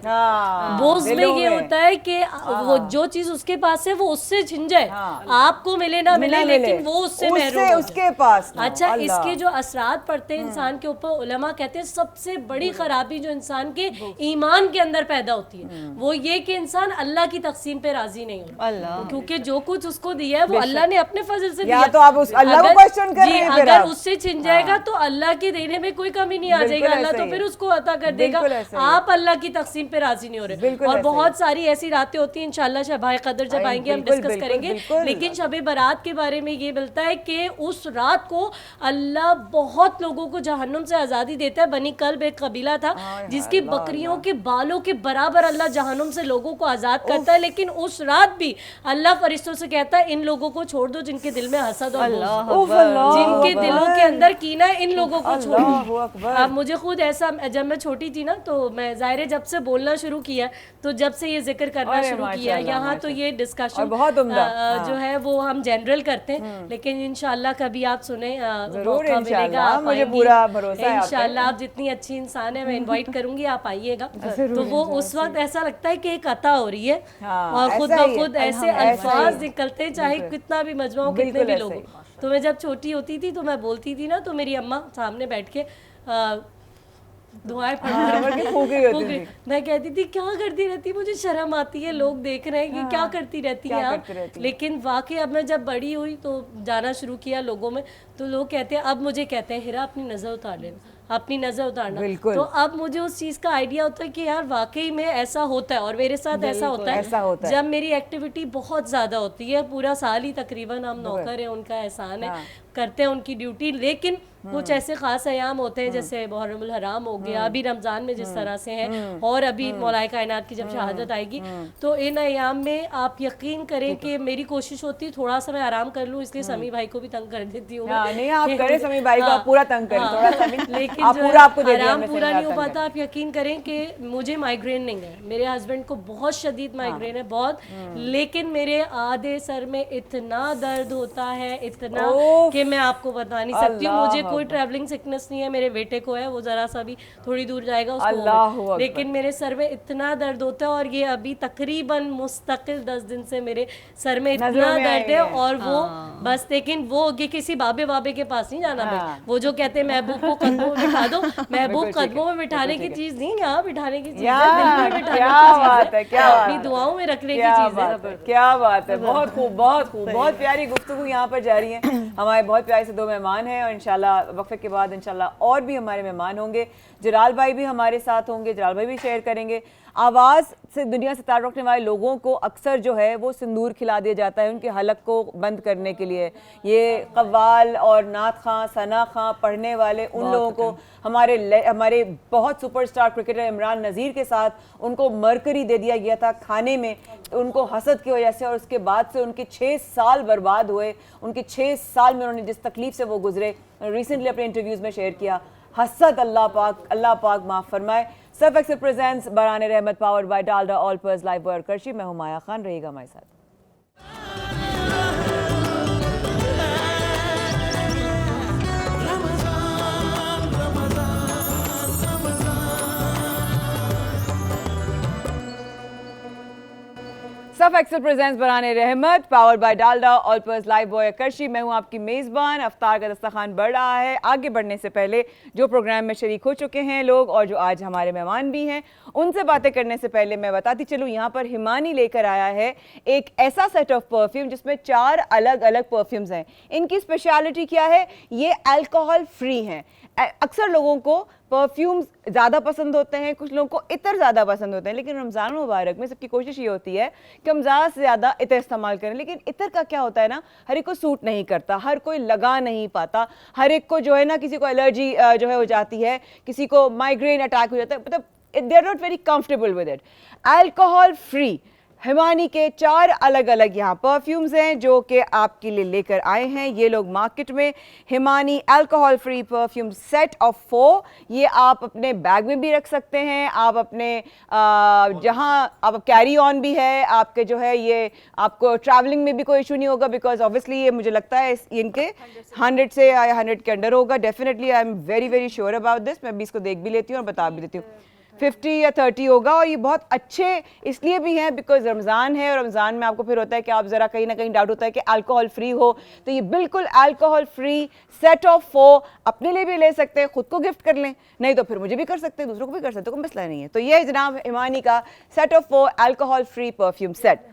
बुग़्ज़ में ये होता है कि वो जो चीज़ उसके पास है वो उससे छिन जाए, आपको मिले ना मिले, लेकिन वो उससे महरूम हो उसके पास। अच्छा, इसके जो असरात पड़ते हैं इंसान के ऊपर, उलमा कहते हैं सबसे बड़ी खराबी जो इंसान के ईमान के अंदर पैदा होती है वो ये कि इंसान अल्लाह की तकसीम पे राजी नहीं होता, क्योंकि जो कुछ उसको दिया है वो अल्लाह ने अपने फजल से दिया। तो आप उस अल्लाह को क्वेश्चन कर रहे हैं, फिर अगर उससे छिन जाएगा तो अल्लाह के देने में कोई कमी नहीं आ जाएगी, अल्लाह तो फिर उसको अता कर देगा। आप अल्लाह की तकसीम पे राजी नहीं हो रहे। और बहुत सारी ऐसी रातें होती हैं, इंशाल्लाह शब कदर जब आएंगे हम डिस्कस करेंगे, लेकिन शब बारात के बारे में ये मिलता है कि उस रात को अल्लाह बहुत लोगों को जहन्नुम से आज़ादी देता है। बनी कल्ब एक कबीला था जिसकी बकरियों के बालों के बराबर अल्लाह जहन्नुम से लोगों को आज़ाद करता है, लेकिन उस रात भी अल्लाह फरिश्तों से कहता है इन लोगों को छोड़ दो जिनके दिल में हसद और जिनके दिलों के अंदर कीना, इन लोगों को छोड़ो। अब मुझे खुद ऐसा, जब मैं छोटी थी ना, तो मैं ज़ाहिर जब से बोलना शुरू किया, तो जब से ये जिक्र करना शुरू किया यहाँ, तो ये डिस्कशन जो है वो हम जनरल करते हैं, लेकिन इंशाल्लाह कभी आप सुने मौका मिलेगा, आप मुझे पूरा भरोसा है इंशाल्लाह। आप जितनी अच्छी इंसान है, मैं इनवाइट करूंगी, आप आइएगा। तो वो उस वक्त ऐसा लगता है कि एक अता हो रही है और खुद ब खुद ऐसे अल्फाज निकलते हैं, चाहे कितना भी मजमा हो, कितने भी लोग हो। तो मैं जब छोटी होती थी तो मैं बोलती थी ना, तो मेरी अम्मा सामने बैठ के दुआएं पढ़ मैं कहती थी क्या करती रहती, मुझे शर्म आती है, लोग देख रहे हैं कि क्या करती रहती है आप। लेकिन वाकई अब मैं जब बड़ी हुई तो जाना शुरू किया लोगों में, तो लोग कहते हैं, अब मुझे कहते हैं हिरा अपनी नज़र उतार लेना, अपनी नज़र उतारना। तो अब मुझे उस चीज़ का आइडिया होता है कि यार वाकई में ऐसा होता है, और मेरे साथ ऐसा होता है जब मेरी एक्टिविटी बहुत ज़्यादा होती है। पूरा साल ही तकरीबन हम नौकर हैं, उनका एहसान है, करते हैं उनकी ड्यूटी, लेकिन कुछ ऐसे खास अयाम होते हैं जैसे मुहर्रमुल हराम हो गया, अभी रमज़ान में जिस तरह से है, और अभी मौलाए कायनात की जब शहादत आएगी, तो इन अयाम में आप यकीन करें कि मेरी कोशिश होती है थोड़ा सा मैं आराम कर लूँ, इसलिए समी भाई को भी तंग कर देती हूँ। नहीं आप करें समी भाई को, पूरा तंग करें थोड़ा सा, लेकिन आराम पूरा नहीं हो पाता। आप यकीन करें कि मुझे माइग्रेन नहीं है, मेरे हस्बैंड को बहुत शदीद माइग्रेन है, बहुत, लेकिन मेरे आधे सर में इतना दर्द होता है, इतना कि मैं आपको बता नहीं सकती हूँ। मुझे कोई ट्रैवलिंग सिकनेस नहीं है, मेरे बेटे को है, वो जरा सा भी थोड़ी दूर जाएगा उसको, लेकिन मेरे सर में इतना दर्द होता है। और ये अभी तकरीबन मुस्तकिल 10 दिन से मेरे सर में इतना दर्द है, और वो बस, लेकिन वो ये किसी बाबे बाबे के पास नहीं जाना मैं, वो जो कहते हैं महबूब को कदमों में बिठा दो, महबूब कदमों में बिठाने की चीज नहीं, यहाँ बिठाने की चीज है, दिल में बिठाने की चीज है, अपनी दुआओं में रखने की चीज है। क्या बात है, बहुत खूब, बहुत खूब, बहुत प्यारी गुफ्तगू यहाँ पर जारी है। हमारे बहुत प्यारे से 2 मेहमान हैं, और इंशाल्लाह वक्फे के बाद इंशाल्लाह और भी हमारे मेहमान होंगे। जलाल भाई भी हमारे साथ होंगे, जलाल भाई भी शेयर करेंगे। आवाज़ से दुनिया से ताल्लुक़ रखने वाले लोगों को अक्सर जो है वो सिंदूर खिला दिया जाता है उनके हलक को बंद करने के लिए। ये कव्वाल और नात खां, सना खां पढ़ने वाले उन लोगों को, हमारे बहुत सुपरस्टार क्रिकेटर इमरान नज़ीर के साथ उनको मरकरी दे दिया गया था खाने में, उनको हसद की वजह से, और उसके बाद से उनके 6 साल बर्बाद हुए। उनके 6 साल में उन्होंने जिस तकलीफ से वो गुजरे, रिसेंटली अपने इंटरव्यूज़ में शेयर किया। हसद अल्लाह पाक माफ़ फरमाए। सर्फ एक्सेल प्रेजेंट्स बराने Rahmat, powered by Dalda Olpers Lifebuoy Qarshi. मैं हूं माया खान, रहिएगा हमारे साथ। सर्फ एक्सेल प्रेजेंट्स बराने Rahmat, powered by Dalda Olpers Lifebuoy Qarshi. मैं हूं आपकी मेज़बान। अफ्तार का दस्तरखान बढ़ रहा है। आगे बढ़ने से पहले जो प्रोग्राम में शरीक हो चुके हैं लोग, और जो आज हमारे मेहमान भी हैं, उनसे बातें करने से पहले मैं बताती चलूँ, यहाँ पर हिमानी लेकर आया है एक ऐसा सेट ऑफ परफ्यूम जिसमें 4 अलग अलग परफ्यूम्स हैं। इनकी स्पेशलिटी क्या है? ये अल्कोहल फ्री हैं। अक्सर लोगों को परफ्यूम्स ज़्यादा पसंद होते हैं, कुछ लोगों को इतर ज़्यादा पसंद होते हैं, लेकिन रमज़ान मुबारक में सबकी कोशिश ये होती है कि हम ज़्यादा से ज़्यादा इतर इस्तेमाल करें। लेकिन इतर का क्या होता है ना, हर एक को सूट नहीं करता, हर कोई लगा नहीं पाता, हर एक को जो है ना, किसी को एलर्जी जो है हो जाती है, किसी को माइग्रेन अटैक हो जाता है, मतलब they are not very comfortable with it. Alcohol free Himani के 4 अलग अलग यहाँ परफ्यूम्स हैं जो कि आपके लिए लेकर आए हैं ये लोग मार्केट में। Himani alcohol free perfume set of 4, ये आप अपने बैग में भी रख सकते हैं, आप अपने जहाँ आप कैरी ऑन भी है आपके जो है, ये आपको ट्रैवलिंग में भी कोई इशू नहीं होगा, बिकॉज ऑब्वियसली ये मुझे लगता है इनके 100 से या 100 के अंडर होगा definitely. I am very very sure about this. मैं भी इसको देख भी लेती हूँ और बता भी देती हूँ 50 या 30 होगा। और ये बहुत अच्छे इसलिए भी हैं बिकॉज रमज़ान है, और रमज़ान में आपको फिर होता है कि आप ज़रा कहीं ना कहीं डाउट होता है कि अल्कोहल फ्री हो, तो ये बिल्कुल अल्कोहल फ्री सेट ऑफ 4 अपने लिए भी ले सकते हैं, खुद को गिफ्ट कर लें, नहीं तो फिर मुझे भी कर सकते हैं, दूसरों को भी कर सकते हैं, कोई मसला नहीं है। तो ये है जनाब हिमानी का set of 4 alcohol free perfume set.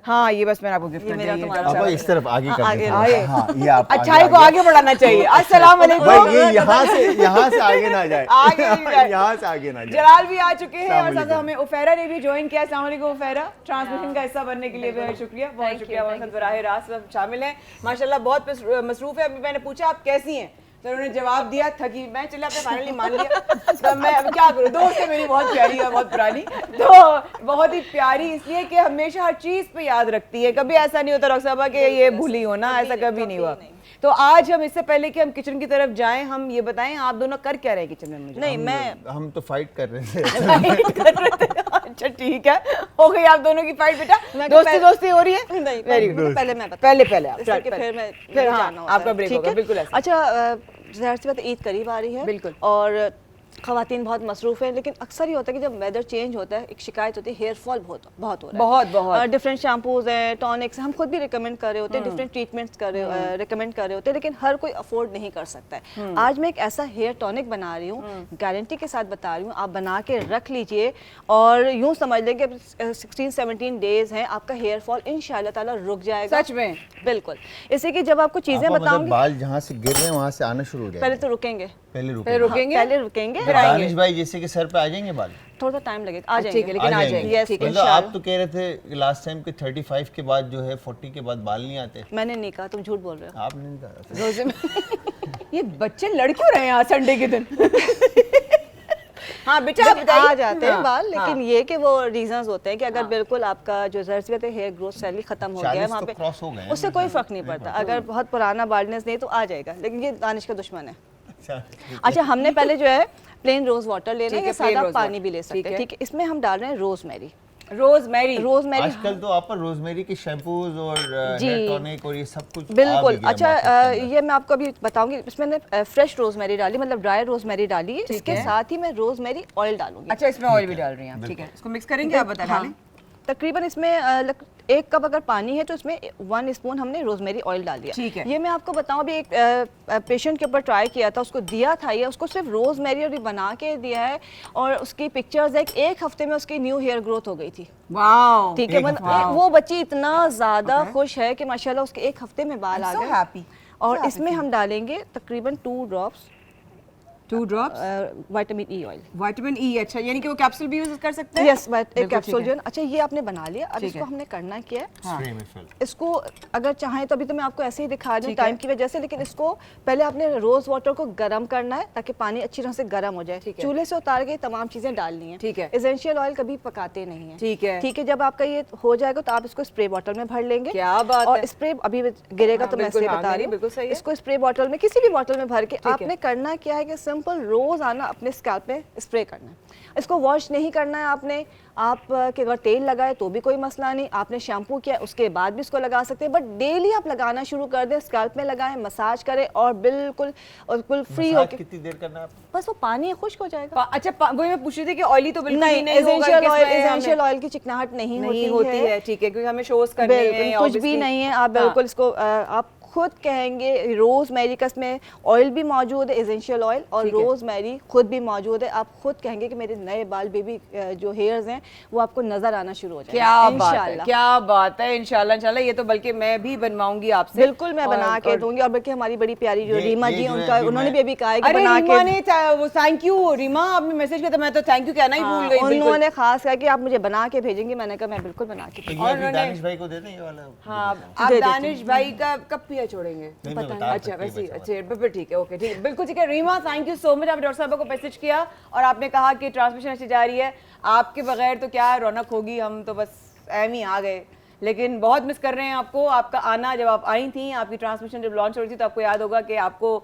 हाँ ये बस मैंने आपको गिफ्ट कर दिया। अब इस तरफ आगे कर आगे देते हैं। हाँ, ये आप अच्छाई को आगे बढ़ाना चाहिए। अस्सलाम वालेकुम। भाई ये यहाँ से आगे ना जाए, आगे नहीं जाए। यहाँ से आगे ना जाए। जलाल भी आ चुके हैं और अस्सलाम साथ हमें उफेरा ने भी ज्वाइन किया। अस्सलाम वालेकुम उफेरा, ट्रांसमिशन का हिस्सा बनने के लिए बहुत शुक्रिया, बहुत शुक्रिया। हमारे साथ बराह रास्त सब शामिल हैं माशाल्लाह, बहुत मसरूफ है। अभी मैंने पूछा आप कैसी हैं, तो उन्होंने जवाब दिया थकी मैं, चलिए आपने फाइनली मान लिया। तो मैं अब क्या करूँ, दोस्त है मेरी बहुत प्यारी है, बहुत पुरानी, तो बहुत ही प्यारी इसलिए कि हमेशा हर चीज़ पे याद रखती है, कभी ऐसा नहीं होता डॉक्टर साहब कि ये भूली हो ना, ऐसा कभी नहीं हुआ। तो आज हम इससे पहले कि हम किचन की तरफ जाएं, हम ये बताएं आप दोनों कर क्या रहे हैं किचन में? मुझे नहीं हम तो फाइट कर रहे थे। अच्छा ठीक है, हो गई आप दोनों की फाइट बेटा, दोस्ती हो रही है। नहीं, वेरी गुड, पहले मैं पहले आप इसके फिर मैं फिर हाँ, जाना होता आपका है। ब्रेक ठीक होगा, है? बिल्कुल ऐसा। अच्छा ज़ाहिर सी बात है, ईद करीब आ रही है बिल्कुल। और ख़वातीन बहुत मसरूफ़ हैं, लेकिन अक्सर ये होता है कि जब वेदर चेंज होता है एक शिकायत होती है हेयर फॉल बहुत हो रहा है। बहुत डिफरेंट शैम्पूज हैं, टॉनिक्स, हम खुद भी रिकमेंड कर रहे होते हैं, डिफरेंट ट्रीटमेंट्स रिकमेंड कर रहे होते हैं, लेकिन हर कोई अफोर्ड नहीं कर सकता है। आज मैं एक ऐसा हेयर टॉनिक बना रही हूँ, गारंटी के साथ बता रही हूँ, आप बना के रख लीजिए और यूँ समझ लें कि 16-17 डेज हैं, आपका हेयर फॉल इंशाअल्लाह ताला रुक जाएगा। सच में? बिल्कुल। इसलिए कि जब आपको चीज़ें बताऊंगी, बाल जहाँ से गिर रहे हैं वहाँ से आना शुरू हो जाएगा। पहले तो रुकेंगे, पहले पहले रुकेंगे, दानिश भाई जैसे कि सर पे आ जाएंगे बाल, थोड़ा टाइम लगेगा, आ ठीक है, जाएंगे। लेकिन आ जाएंगे। यस, मतलब आप तो कह रहे थे लास्ट टाइम के 35 के बाद जो है 40 के बाद बाल नहीं आते। मैंने नहीं कहा, तुम झूठ बोल रहे हो। आपने नहीं कहा। रोजे में ये बच्चे लड़ क्यों रहे हैं आज संडे के दिन? हाँ बेटा आप बताइए। आ जाते हैं हाँ, बाल, लेकिन हाँ। ये कि वो रीजंस होते हैं कि अगर बिल्कुल आपका जो ज़रूरत है हेयर ग्रोथ सैली खत्म हो गया है 40 वहाँ तो पे, क्रॉस हो गए हैं। उससे कोई फर्क नहीं पड़ता। अगर बहुत पुराना बाल्डनेस नहीं तो आ जाएगा, लेकिन ये दानिश का दुश्मन है। अच्छा, हमने पहले जो है प्लेन रोज वाटर लेना है या plain सादा rose पानी water, भी ले सकते हैं। ठीक है, इसमें हम डाल रहे हैं रोजमेरी। रोजमेरी आजकल तो आप पर रोजमेरी के शैम्पूज और हेयर टॉनिक और ये सब कुछ आ बिल्कुल। भी गया अच्छा मार्केट के अंदर। ये मैं आपको अभी बताऊंगी, इसमें मैंने फ्रेश रोजमेरी डाली, मतलब ड्राई रोजमेरी डाली है। इसके साथ ही मैं रोजमेरी ऑयल डालूंगी। अच्छा इसमें ऑयल भी डाल रही हैं आप, ठीक है, इसको मिक्स करेंगे आप बता डालें। तकरीबन इसमें 1 कप अगर पानी है तो इसमें 1 स्पून हमने रोजमेरी ऑयल डाल दिया। ठीक है। ये मैं आपको बताऊं, अभी एक पेशेंट के ऊपर ट्राई किया था, उसको दिया था ये, उसको सिर्फ रोजमेरी और बना के दिया है और उसकी पिक्चर्स एक हफ्ते में उसकी न्यू हेयर ग्रोथ हो गई थी। वाओ, ठीक है, मतलब वो बच्ची इतना ज्यादा खुश है कि माशाल्लाह उसके 1 हफ्ते में बाल आ गए। हैप्पी। और इसमें हम डालेंगे तकरीबन 2 drops 2 drops vitamin E oil. Vitamin E. अच्छा, यानी कि वो कैप्सूल भी यूज कर सकते हैं? यस, एक कैप्सूल जो है। अच्छा, ये आपने बना लिया, अब इसको हमने करना क्या है, स्प्रे में फिल। इसको अगर चाहें तो अभी तो मैं आपको ऐसे ही दिखा रही हूँ टाइम की वजह से, लेकिन इसको पहले आपने रोज वाटर को गर्म करना है ताकि पानी अच्छी तरह से गर्म हो जाए। चूल्हे से उतार के तमाम चीजें डालनी है। ठीक है। एसेंशियल ऑयल कभी पकाते नहीं है। ठीक है। ठीक है, जब आपका ये हो जाएगा तो आप इसको स्प्रे बॉटल में भर लेंगे। क्या बात और है। स्प्रे अभी गिरेगा तो मैं बिल्कुल, ऐसे हाँ, बता नहीं, रही हूँ। बिल्कुल सही है। इसको स्प्रे बॉटल में, किसी भी बॉटल में भर के आपने करना क्या है कि सिंपल रोज आना अपने स्कैल्प पे स्प्रे करना है। इसको वॉश नहीं करना है आपने। आप के अगर तेल लगाए तो भी कोई मसला नहीं, आपने शैम्पू किया उसके बाद भी इसको लगा सकते हैं, बट डेली आप लगाना शुरू कर दें, स्कैल्प में लगाएं, मसाज करें और बिल्कुल फ्री हो के। कितनी देर करना है आपको? बस वो पानी खुश हो जाएगा। अच्छा वही मैं पूछ रही थी कि ऑयली तो बिल्कुल नहीं, नहीं होगा, एसेंशियल ऑयल की चिकनाहट नहीं होती है। ठीक है, क्योंकि हमें शोज करने हैं, कुछ भी नहीं है। आप बिल्कुल इसको आप खुद कहेंगे रोजमेरी का इसमें ऑयल भी मौजूद है, एसेंशियल ऑयल, और रोजमेरी खुद भी मौजूद है। आप खुद कहेंगे कि मेरे नए बाल बेबी जो हेयर्स हैं वो आपको नजर आना शुरू हो जाएंगे। क्या बात है, क्या बात है। इंशाल्लाह ये तो बल्कि मैं भी बनवाऊंगी आपसे। बिल्कुल मैं बना के दूंगी। और बल्कि हमारी बड़ी प्यारी जो रीमा जी, उनका उन्होंने भी अभी कहा है कि बना के। वो थैंक यू रीमा, आपने मैसेज किया था, मैं तो थैंक यू कहना ही भूल गई। उन्होंने खास कहा कि आप मुझे बना के भेजेंगे, मैंने कहा मैं बिल्कुल बना के। और दानिश भाई को दे दें ये वाला। हाँ, आप दानिश भाई का कब या छोड़ेंगे? नहीं, मैं बता अच्छा सकती वैसे हूँ, अच्छा फिर ठीक है, ओके ठीक है, बिल्कुल ठीक है। Reema thank you so much, आपने डॉक्टर साहब को मैसेज किया और आपने कहा कि ट्रांसमिशन अच्छी जा रही है, आपके बगैर तो क्या रौनक होगी, हम तो बस एम ही आ गए, लेकिन बहुत मिस कर रहे हैं आपको। आपका आना, जब आप आई थी, आपकी ट्रांसमिशन जब लॉन्च हो रही थी, तो आपको याद होगा कि आपको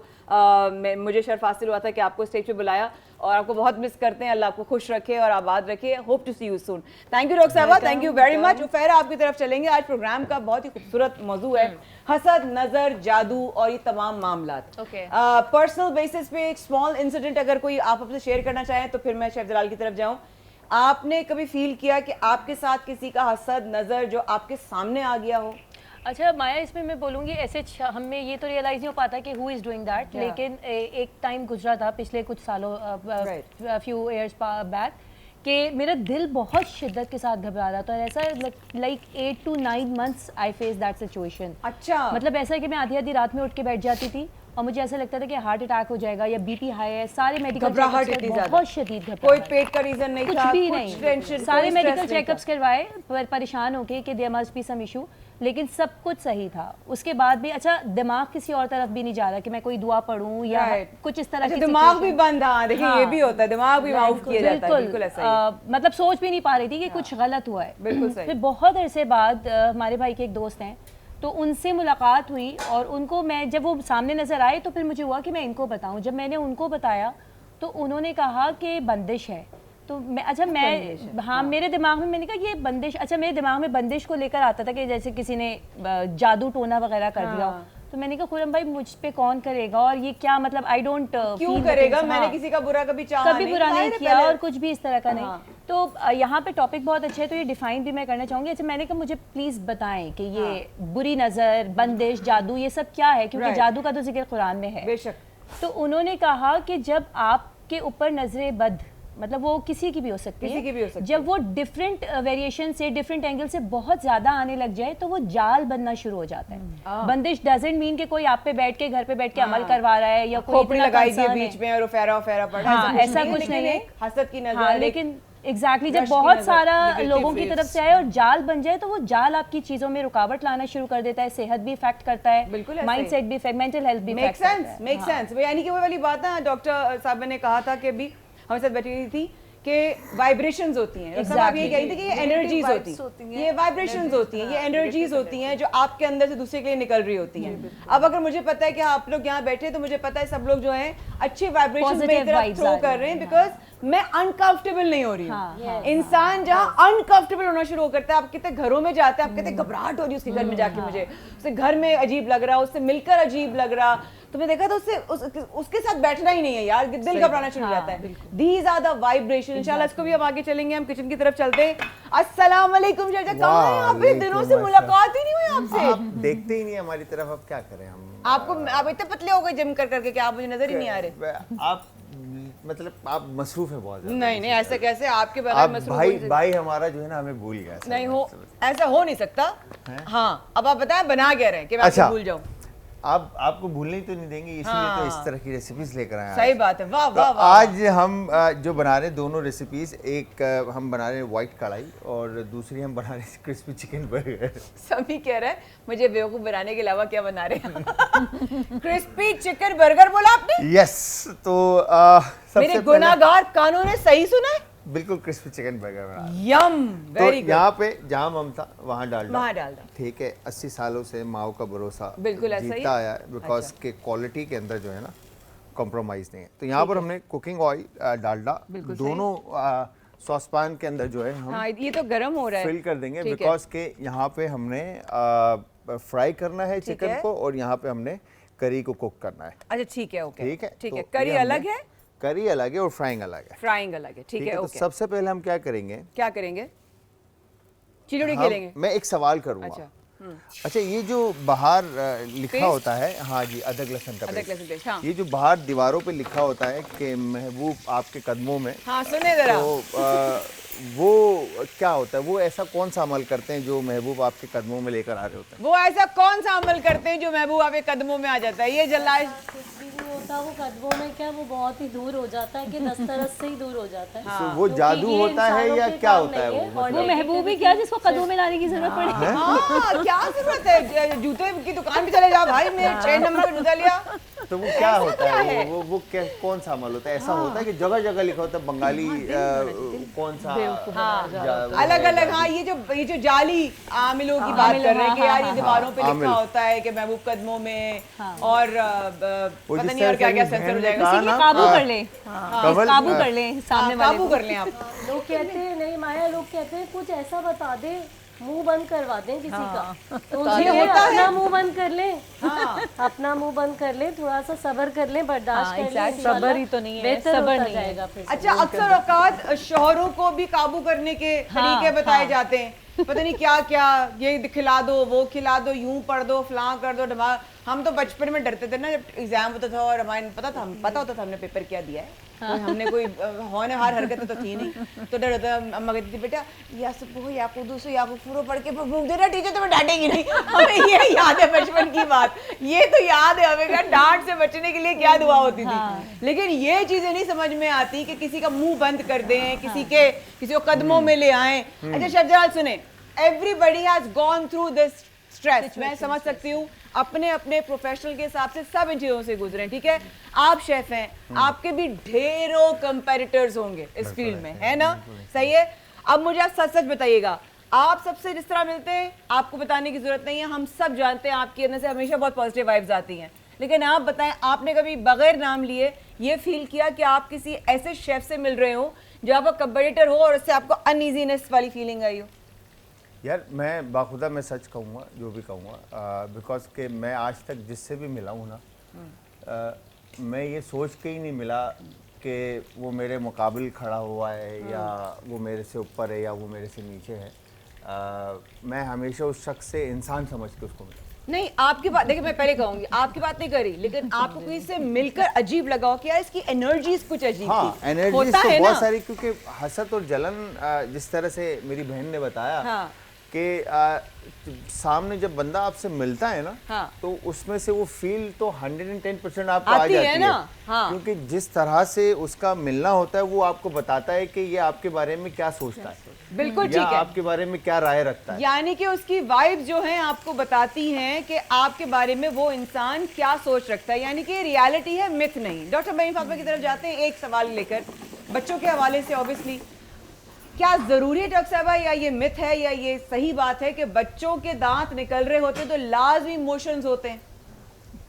मुझे शर्फ हासिल हुआ था कि आपको स्टेज पे बुलाया, और आपको बहुत मिस करते हैं। अल्लाह आपको खुश रखे और आबाद रखे। Hope to see you soon. Thank you doctor साहबा, thank you very much. Ufaira आपकी तरफ चलेंगे। आज प्रोग्राम का बहुत ही खूबसूरत मौजू है हसद, नजर, जादू और ये तमाम मामलात। पर्सनल बेसिस पे एक स्मॉल इंसिडेंट अगर कोई आप अपने शेयर करना चाहें तो फिर मैं शेफ जलाल की तरफ जाऊं। आपने कभी फील किया कि आपके साथ किसी का हसद, नजर जो आपके सामने आ गया हो? अच्छा माया, इसमें मैं बोलूँगी ऐसे हमें ये तो रियलाइज़ नहीं हो पाता कि हु इज़ डूइंग दैट, लेकिन एक टाइम गुजरा था पिछले कुछ सालों, फ्यू ईयर्स बैक, कि मेरा दिल बहुत शिद्दत के साथ घबरा रहा था। ऐसा like 8 to 9 months I face that situation. अच्छा, मतलब ऐसा है कि मैं आधी आधी रात में उठ के बैठ जाती थी और मुझे ऐसा लगता था कि हार्ट अटैक हो जाएगा या बीपी हाई है। सारे मेडिकल घबराहट इतनी ज्यादा, बहुत शदीद घबराहट, कोई पेट का रीजन नहीं कुछ था, भी कुछ नहीं, टेंशन, सारे मेडिकल चेकअप्स करवाए, परेशान होके कि there must be some issue, लेकिन सब कुछ सही था। उसके बाद भी अच्छा दिमाग किसी और तरफ भी नहीं जा रहा कि मैं कोई दुआ पढ़ूं या कुछ इस तरह की दिमाग भी बंद। हाँ देखिए, ये भी होता है, दिमाग भी ऑफ किया जाता है। बिल्कुल ऐसा ही। मतलब सोच भी नहीं पा रही थी कि कुछ गलत हुआ है। बिल्कुल सही। फिर बहुत अरसे बाद हमारे भाई के एक दोस्त हैं, तो उनसे मुलाकात हुई और उनको मैं जब वो सामने नज़र आए तो फिर मुझे हुआ कि मैं इनको बताऊं। जब मैंने उनको बताया तो उन्होंने कहा कि बंदिश है। तो मैं अच्छा मैं हाँ मेरे दिमाग में मैंने कहा ये बंदिश, अच्छा मेरे दिमाग में बंदिश को लेकर आता था कि जैसे किसी ने जादू टोना वगैरह कर दिया। तो मैंने कहा खुरम भाई मुझ पे कौन करेगा और ये क्या मतलब आई डोंट क्यों करेगा, मैंने किसी का बुरा कभी चाहा कभी बुरा नहीं किया और कुछ भी इस तरह का नहीं। तो यहाँ पे टॉपिक बहुत अच्छे है, तो ये डिफाइन भी मैं करना चाहूँगी। अच्छा मैंने कहा मुझे प्लीज़ बताएं कि ये बुरी नज़र, बंदिश, जादू ये सब क्या है, क्योंकि जादू का तो जिक्र कुरान में है। बेशक। तो उन्होंने कहा कि जब आपके ऊपर नजरे बद, मतलब वो किसी की भी हो सकती है, किसी की भी हो सकती है, जब वो डिफरेंट वेरिएशन से, डिफरेंट एंगल से बहुत ज्यादा आने लग जाए तो वो जाल बनना शुरू हो जाता है। बंदिश डजंट मीन कि कोई आप पे बैठ के घर पे बैठ के अमल करवा रहा है या कोई खोपड़ी लगाई दी बीच में और फेरा पड़ा, ऐसा कुछ नहीं है। हसद की नजर, लेकिन एग्जैक्टली जब बहुत सारा लोगों की तरफ से आए और जाल बन जाए तो वो जाल आपकी चीजों में रुकावट लाना शुरू कर देता है, सेहत भी इफेक्ट करता है, माइंड सेट भी इफेक्ट, मेंटल हेल्थ भी इफेक्ट करता है। Make sense. यानी कि वो वाली बात है, डॉक्टर साहब ने कहा था कि अभी हमारे साथ बैठी हुई थी कि वाइब्रेशंस होती हैं। exactly. आप ये कह रही थी कि ये एनर्जीज होती हैं, ये वाइब्रेशंस होती हैं, ये एनर्जीज होती हैं जो आपके अंदर से दूसरे के लिए निकल रही होती हैं। अब अगर मुझे पता है कि आप लोग यहाँ बैठे तो मुझे पता है सब लोग जो हैं अच्छे वाइब्रेशंस मेरी तरफ थ्रो कर रहे हैं, बिकॉज मैं अनकंफर्टेबल नहीं हो रही हूँ। इंसान जहाँ अनकंफर्टेबल होना शुरू करता है, आप कितने घरों में जाते हैं, आप कितने घबराहट हो रही है उसके घर में जाके, मुझे उससे घर में अजीब लग रहा, उससे मिलकर अजीब लग रहा, तो मैं देखा तो उसके साथ बैठना ही नहीं है यार, दिल घबराना शुरू हो जाता है। These are the vibration. इंशाल्लाह इसको भी हम आगे चलेंगे, हम किचन की तरफ चलते हैं। अस्सलाम वालेकुम शाहजा, कहाँ हैं आप? दिनों से मुलाकात ही नहीं हुई आपसे। आप देखते ही नहीं हमारी तरफ, अब क्या करें हम। आपको आप इतने पतले हो गए जिम कर करके कि आप मुझे नजर ही नहीं आ रहे। आप मतलब आप मसरूफ है बहुत ज्यादा। नहीं नहीं, ऐसा कैसे, आपके बगैर मसरूफ भाई हमारा जो है ना हमें भूल गया। नहीं हो, ऐसा हो नहीं सकता। हाँ अब आप बताएं बना क्या रहे हैं कि मैं आपको भूल जाऊं। आप आपको भूलने तो नहीं देंगे, इसलिए तो इस तरह की रेसिपीज लेकर आए हैं। सही बात है, वाह तो वाह वाह। आज हम जो बना रहे हैं दोनों रेसिपीज, एक हम बना रहे हैं व्हाइट कढ़ाई और दूसरी हम बना रहे हैं क्रिस्पी चिकन बर्गर। सभी कह रहे हैं मुझे बेवकूफ बनाने के अलावा क्या बना रहे हैं। क्रिस्पी चिकन बर्गर बोला आपने? यस। तो मेरे गुनाहगार कानों ने सही सुना है, बिल्कुल क्रिस्पी चिकन बर्गर बना। यम, वेरी गुड। यहाँ पे जहाँ ममता वहाँ डालडा, ठीक है। 80 सालों से माओ का भरोसा बिल्कुल ऐसा ही जीता आया है, बिकॉज के क्वालिटी के अंदर जो है ना कॉम्प्रोमाइज नहीं है। तो यहाँ पर हमने कुकिंग ऑयल, डालडा दोनों सॉसपैन के अंदर जो है हम ये तो गर्म हो रहा है, फिल कर देंगे, बिकॉज के यहाँ पे हमने फ्राई करना है चिकन को और यहाँ पे हमने करी को कुक करना है। अच्छा ठीक है, ओके ठीक है, ठीक है। तो करी अलग है, करी अलग है और फ्राइंग अलग है। फ्राइंग अलग है, ठीक है तो ओके। सबसे पहले हम क्या करेंगे, चिड़ोड़ी खेलेंगे। मैं एक सवाल करूंगा। अच्छा ये जो बाहर लिखा होता है, हाँ जी, अदरक लहसुन का पेस्ट, हाँ। ये जो बाहर दीवारों पे लिखा होता है कि महबूब आपके कदमों में, हाँ सुने जरा, तो वो क्या होता है? वो ऐसा कौन सा अमल करते हैं जो महबूब आपके कदमों में लेकर आ रहे होते हैं? वो ऐसा कौन सा अमल करते हैं जो महबूब आपके कदमों में आ जाता है? ये जल्लाश उनका वो कदमों में क्या वो बहुत ही दूर हो जाता है कि दस्तरस से ही दूर हो जाता है। तो वो जादू होता है या क्या होता है वो महबूब ही क्या जिसको कदमों में लाने की जरूरत पड़े। हाँ, क्या जरूरत है, जूते की दुकान पे चले जाओ भाई, मैं 6 नंबर का जूता लिया। तो वो क्या होता है, वो कौन सा अमल होता है? ऐसा होता है कि जगह जगह लिखा होता है बंगाली कौन सा अलग अलग। हाँ, ये जो जाली आमिलों की बात कर रहे हैं कि यार ये दीवारों पे लिखा होता है कि महबूब कदमों में, और पता नहीं और क्या क्या सेंसर हो जाएगा। काबू कर ले, काबू कर ले सामने वाले काबू कर लें आप। लोग कहते हैं नहीं माया, लोग कहते हैं कुछ ऐसा बता दे, मुंह बंद करवा दें किसी का, तो ये अपना मुंह बंद कर ले, अपना मुंह बंद कर ले, थोड़ा सा सब्र कर ले, बर्दाश्त कर ले, सब्र ही तो नहीं है, बेहतर सब्र होता नहीं है। जाएगा फिर। अच्छा, अक्सर औकात शौहरों को भी काबू करने के तरीके बताए जाते हैं, पता नहीं क्या क्या, ये खिला दो, वो खिला दो, यूं पढ़ दो, फलां कर दो, ढमा। हम तो बचपन में डरते थे ना जब एग्जाम होता था और हमारे पता होता था हमने पेपर क्या दिया है, तो हमने कोई होनहार हरकतें तो थी नहीं, तो डर होता। अम्मा कहती थी बेटा या सुबह या कुदूसो या फूरो पढ़ के भूख देना, टीचर तुम्हें डांटेगी नहीं। हमें ये याद है बचपन की बात, ये तो याद है हमें क्या डांट से बचने के लिए क्या दुआ होती थी। लेकिन ये चीजें नहीं समझ में आती कि किसी का मुंह बंद कर दें, किसी को कदमों में ले आए। अच्छा शब्जाल सुने, everybody has gone through this stress, मैं समझ सकती हूँ, अपने अपने प्रोफेशनल के हिसाब से सब इन चीजों से गुजरे, ठीक है। आप शेफ हैं, आपके भी ढेरों कंपेटिटर्स होंगे इस फील्ड में, है ना? सही है। अब मुझे आप सच सच बताइएगा, आप सबसे जिस तरह मिलते हैं, आपको बताने की जरूरत नहीं है, हम सब जानते हैं आपके अंदर से हमेशा बहुत पॉजिटिव वाइब्स आती हैं। लेकिन आप बताएं, आपने कभी बगैर नाम लिए ये फील किया कि आप किसी ऐसे शेफ से मिल रहे हो जो आपका कंपेटिटर हो और उससे आपको अनईजीनेस वाली फीलिंग आई हो? यार मैं बाखुदा मैं सच कहूँगा, जो भी कहूँगा, बिकॉज के मैं आज तक जिससे भी मिला हूँ ना, मैं ये सोच के ही नहीं मिला कि वो मेरे मुकाबिल खड़ा हुआ है या वो मेरे से ऊपर है या वो मेरे से नीचे है। मैं हमेशा उस शख्स से इंसान समझ के उसको मिला। नहीं, आपकी बात देखिए, मैं पहले कहूंगी आपकी बात नहीं करी, लेकिन आपको किसी से मिलकर अजीब लगा हो कि यार इसकी एनर्जीज कुछ अजीब हाँ, थी। एनर्जीज तो बहुत सारी, क्योंकि हसद और जलन जिस तरह से मेरी बहन ने बताया, हाँ। कि सामने जब बंदा आपसे मिलता है ना, हाँ। तो उसमें से वो फील तो 110% आपको आ आती जाती है ना, हाँ। क्योंकि जिस तरह से उसका मिलना होता है वो आपको बताता है कि ये आपके बारे में क्या सोचता है, बिल्कुल या ठीक है, आपके बारे में क्या राय रखता है। यानी कि उसकी वाइब जो है आपको बताती हैं कि आपके बारे में वो इंसान क्या सोच रखता है, यानी कि रियलिटी है, मिथ नहीं। डॉक्टर बहीम फातिमा की तरफ जाते हैं एक सवाल लेकर, बच्चों के हवाले से। ऑब्वियसली क्या जरूरी है डॉक्टर साहबा, या ये मिथ है या ये सही बात है कि बच्चों के दांत निकल रहे होते तो लाजमी इमोशंस होते हैं?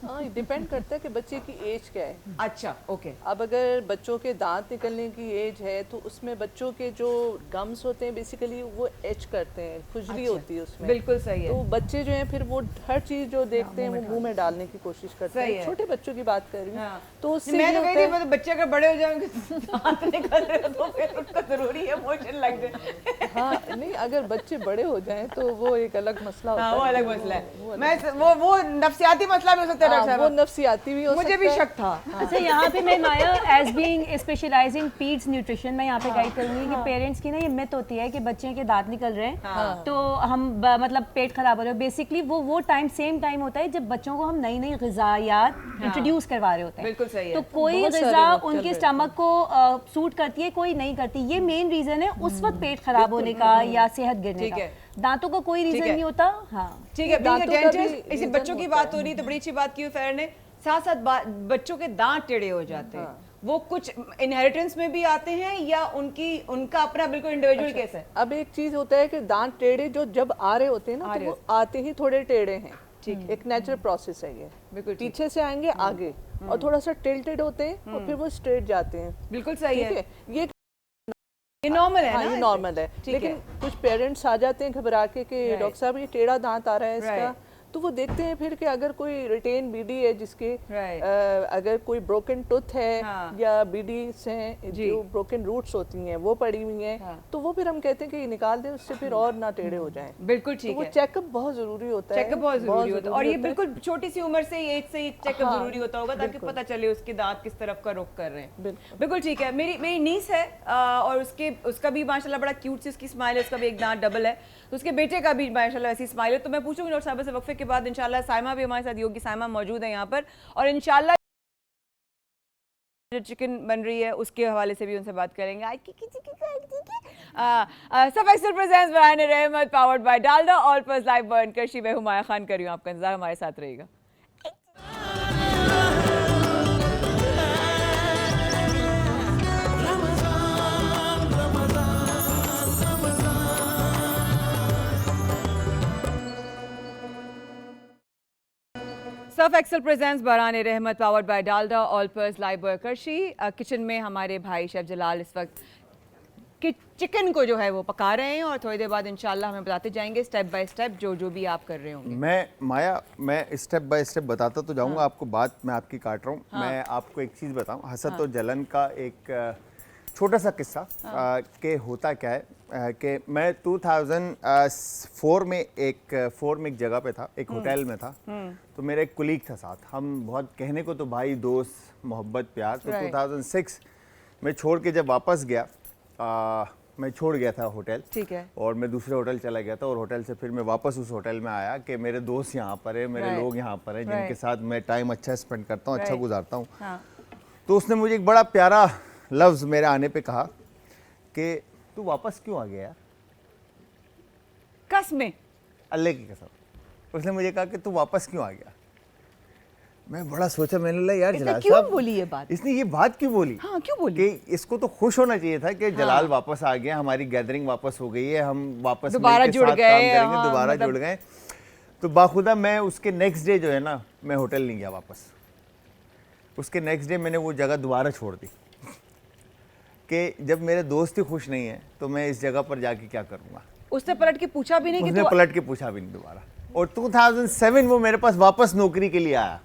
हाँ, डिपेंड करता है कि बच्चे की एज क्या है। अच्छा, ओके। अब अगर बच्चों के दांत निकलने की एज है तो उसमें बच्चों के जो गम्स होते हैं बेसिकली वो एच करते हैं, खुजली होती है उसमें। बिल्कुल सही है। तो बच्चे जो हैं फिर वो हर चीज जो देखते हैं वो मुंह में डालने की कोशिश करते सही हैं। है। छोटे बच्चों की बात कर रही हूँ। हाँ। तो उससे मैं ये तो कही होता थी, है- मतलब बच्चे अगर बड़े हो जाएंगे दांत निकल रहे हो तो फिर उनका जरूरी है इमोशन लग जाए। हाँ, नहीं अगर बच्चे बड़े हो जाएं तो वो एक अलग मसला होता हाँ, है। वो अलग मसला है। मैं वो नफ्सियाती मसला भी हो सकता है डॉक्टर हाँ, वो साहब, नफ्सियाती भी हो मुझे सकता भी है। शक था। अच्छा, यहाँ पे मैं Maya as being specialising peds nutrition, मैं यहाँ पे गाइड करूंगी कि पेरेंट्स की ना ये मिथ होती है कि बच्चे के दांत निकल रहे हैं तो हम मतलब पेट खराब हो रहा है। बेसिकली वो टाइम सेम टाइम होता है जब बच्चों को हम नई नई ग़िज़ायात इंट्रोड्यूस करवा रहे होते हैं। बिल्कुल सही है। तो कोई बहुत सारे ग़िज़ा लोग चल उनके रहे स्टमक को सूट करती है, कोई नहीं करती। ये मेन रीजन है उस वक्त पेट खराब होने का या सेहत गिरने ठीक का। है। दांतों का कोई रीजन नहीं होता। हाँ, ठीक है, दांतों का भी डेंटिस्ट, इसी reason बच्चों की होता बात है। हो रही तो बड़ी अच्छी बात की फेयर ने, साथ साथ बच्चों के दांत टेढ़े हो जाते हैं, वो कुछ इनहेरिटेंस में भी आते हैं या उनका अपना बिल्कुल इंडिविजुअल केस है? अब एक चीज होता है कि दांत टेढ़े जो जब आ रहे होते हैं ना तो वो आते ही थोड़े टेढ़े हैं, ठीक, एक नेचुरल प्रोसेस है ये। बिल्कुल ठीक। पीछे से आएंगे आगे और थोड़ा सा टिल्टेड होते हैं और फिर वो स्ट्रेट जाते हैं। बिल्कुल सही ठीक है, है, ये नॉर्मल है हाँ, ना, ये नॉर्मल है। ठीक लेकिन है। कुछ पेरेंट्स आ जाते हैं घबरा के कि Right. डॉक्टर साहब ये टेढ़ा दांत आ रहा है इसका, Right. तो वो देखते हैं फिर कि अगर कोई रिटेन बीडी है जिसके Right. अगर कोई ब्रोकन टूथ है हाँ। या बीडीज हैं जी। जो ब्रोकन रूट्स होती हैं वो पड़ी हुई हैं, हाँ। तो वो फिर हम कहते हैं कि ये निकाल दें, उससे फिर और ना टेढ़े हो जाएं। बिल्कुल तो ठीक वो है। चेकअप बहुत जरूरी होता है। चेकअप बहुत जरूरी होता है, और ये होता है। बिल्कुल छोटी सी उम्र से एज से ही चेकअप हाँ, जरूरी होता होगा ताकि बिल्कुल। पता चले उसके दांत किस तरफ का रुख कर रहे हैं। बिल्कुल। बिल्कुल ठीक है। मेरी नीस है और उसका भी माशाल्लाह बड़ा क्यूट सी उसकी स्माइल है, उसका भी एक दांत डबल है, तो उसके बेटे का भी माशाल्लाह ऐसी स्माइल है। तो मैं पूछूंगी डॉक्टर साहब से वक्फे के बाद इंशाल्लाह। साइमा भी हमारे साथ योगी साइमा मौजूद है यहाँ पर, और इंशाल्लाह जो चिकन बन रही है उसके हवाले से भी उनसे बात करेंगे। सब Excel presents Baran Rahmat powered by Dalda Olpers live burn कर शी मैं हुमाया खान कर रही हूँ, आपका इंतजार हमारे साथ रहेगा। Surf Excel presents Baran Rahmat powered by Dalda Olpers Lifebuoy बर्करशी। किचन में हमारे भाई शेफ जलाल इस वक्त कि चिकन को जो है वो पका रहे हैं और थोड़ी देर बाद इंशाल्लाह हमें बताते जाएंगे स्टेप बाय स्टेप जो भी आप कर रहे होंगे। मैं स्टेप बाय स्टेप बताता तो जाऊंगा। आपको बात मैं आपकी काट रहा हूँ। मैं आपको एक चीज़ बताऊँ, हसद और जलन का एक छोटा सा किस्सा कि होता क्या है कि मैं 2004 में एक जगह पे था, एक होटल में था। तो मेरा एक कुलीग था साथ, हम बहुत कहने को तो भाई दोस्त मोहब्बत प्यार। तो 2006 में छोड़ के जब वापस गया, मैं छोड़ गया था होटल, ठीक है, और मैं दूसरे होटल चला गया था और होटल से फिर मैं वापस उस होटल में आया कि मेरे दोस्त यहाँ पर है, मेरे लोग यहाँ पर हैं जिनके साथ मैं टाइम अच्छा स्पेंड करता हूँ, अच्छा गुजारता हूँ। तो उसने मुझे एक बड़ा प्यारा लफ्ज़ मेरे आने पे कहा कि तू वापस क्यों आ गया यार, कसम अल्लाह की कसम। उसने मुझे कहा कि तू वापस क्यों आ गया। मैं बड़ा सोचा, मैंने बोला यार जलाल क्यों साहब बोली ये बात, इसने ये बात क्यों बोली। हाँ क्यों बोली कि इसको तो खुश होना चाहिए था कि जलाल वापस आ गया, हमारी गैदरिंग वापस हो गई है, हम वापस दोबारा जुड़ गए, दोबारा जुड़ गए। तो बाखुदा मैं उसके नेक्स्ट डे जो है ना, मैं होटल नहीं गया वापस। उसके नेक्स्ट डे मैंने वो जगह दोबारा छोड़ दी कि जब मेरे दोस्त ही खुश नहीं है तो मैं इस जगह पर जाके क्या करूँगा। उसने पलट के पूछा भी नहीं, उसने पलट के पूछा भी नहीं दोबारा। और 2007 वो मेरे पास वापस नौकरी के लिए आया।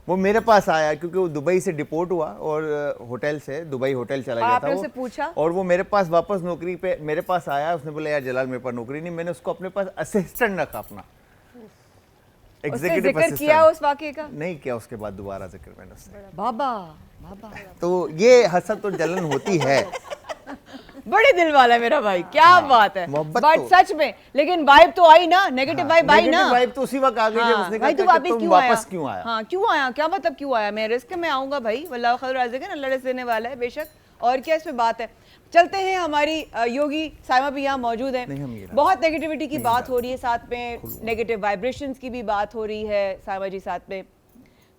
वो मेरे पास आया क्योंकि वो दुबई से डिपोर्ट हुआ और होटल से दुबई होटल चला गया था वो, पूछा और वो मेरे पास वापस नौकरी पे मेरे पास आया। उसने बोला यार जलाल मेरे पास नौकरी नहीं। मैंने उसको अपने पास असिस्टेंट रखा, अपना एग्जीक्यूटिव असिस्टेंट। किया उस वाकये का नहीं किया उसके बाद दोबारा जिक्र मैंने उससे। बाबा बाबा तो ये हसद और जलन होती है। बड़े दिल वाला है मेरा भाई, क्या बात है। मोहब्बत बट तो- सच में, लेकिन वाइब तो आई ना, नेगेटिव वाइब आई ना। वाइब तो उसी वक्त आ गई जब उसने भाई तू कहा कि वापस तुम क्यों वापस क्यों आया। हाँ क्यों आया, क्या मतलब क्यों आया। मैं रिस्क में आऊंगा भाई, वल्लाह खैर राज़िक है, अल्लाह रिस्क देने वाला है बेशक। और क्या इसमें बात है। चलते हैं, हमारी योगी साइमा भी यहाँ मौजूद है। बहुत नेगेटिविटी की बात हो रही है, साथ में नेगेटिव वाइब्रेशंस की भी बात हो रही है साइमा जी साथ में।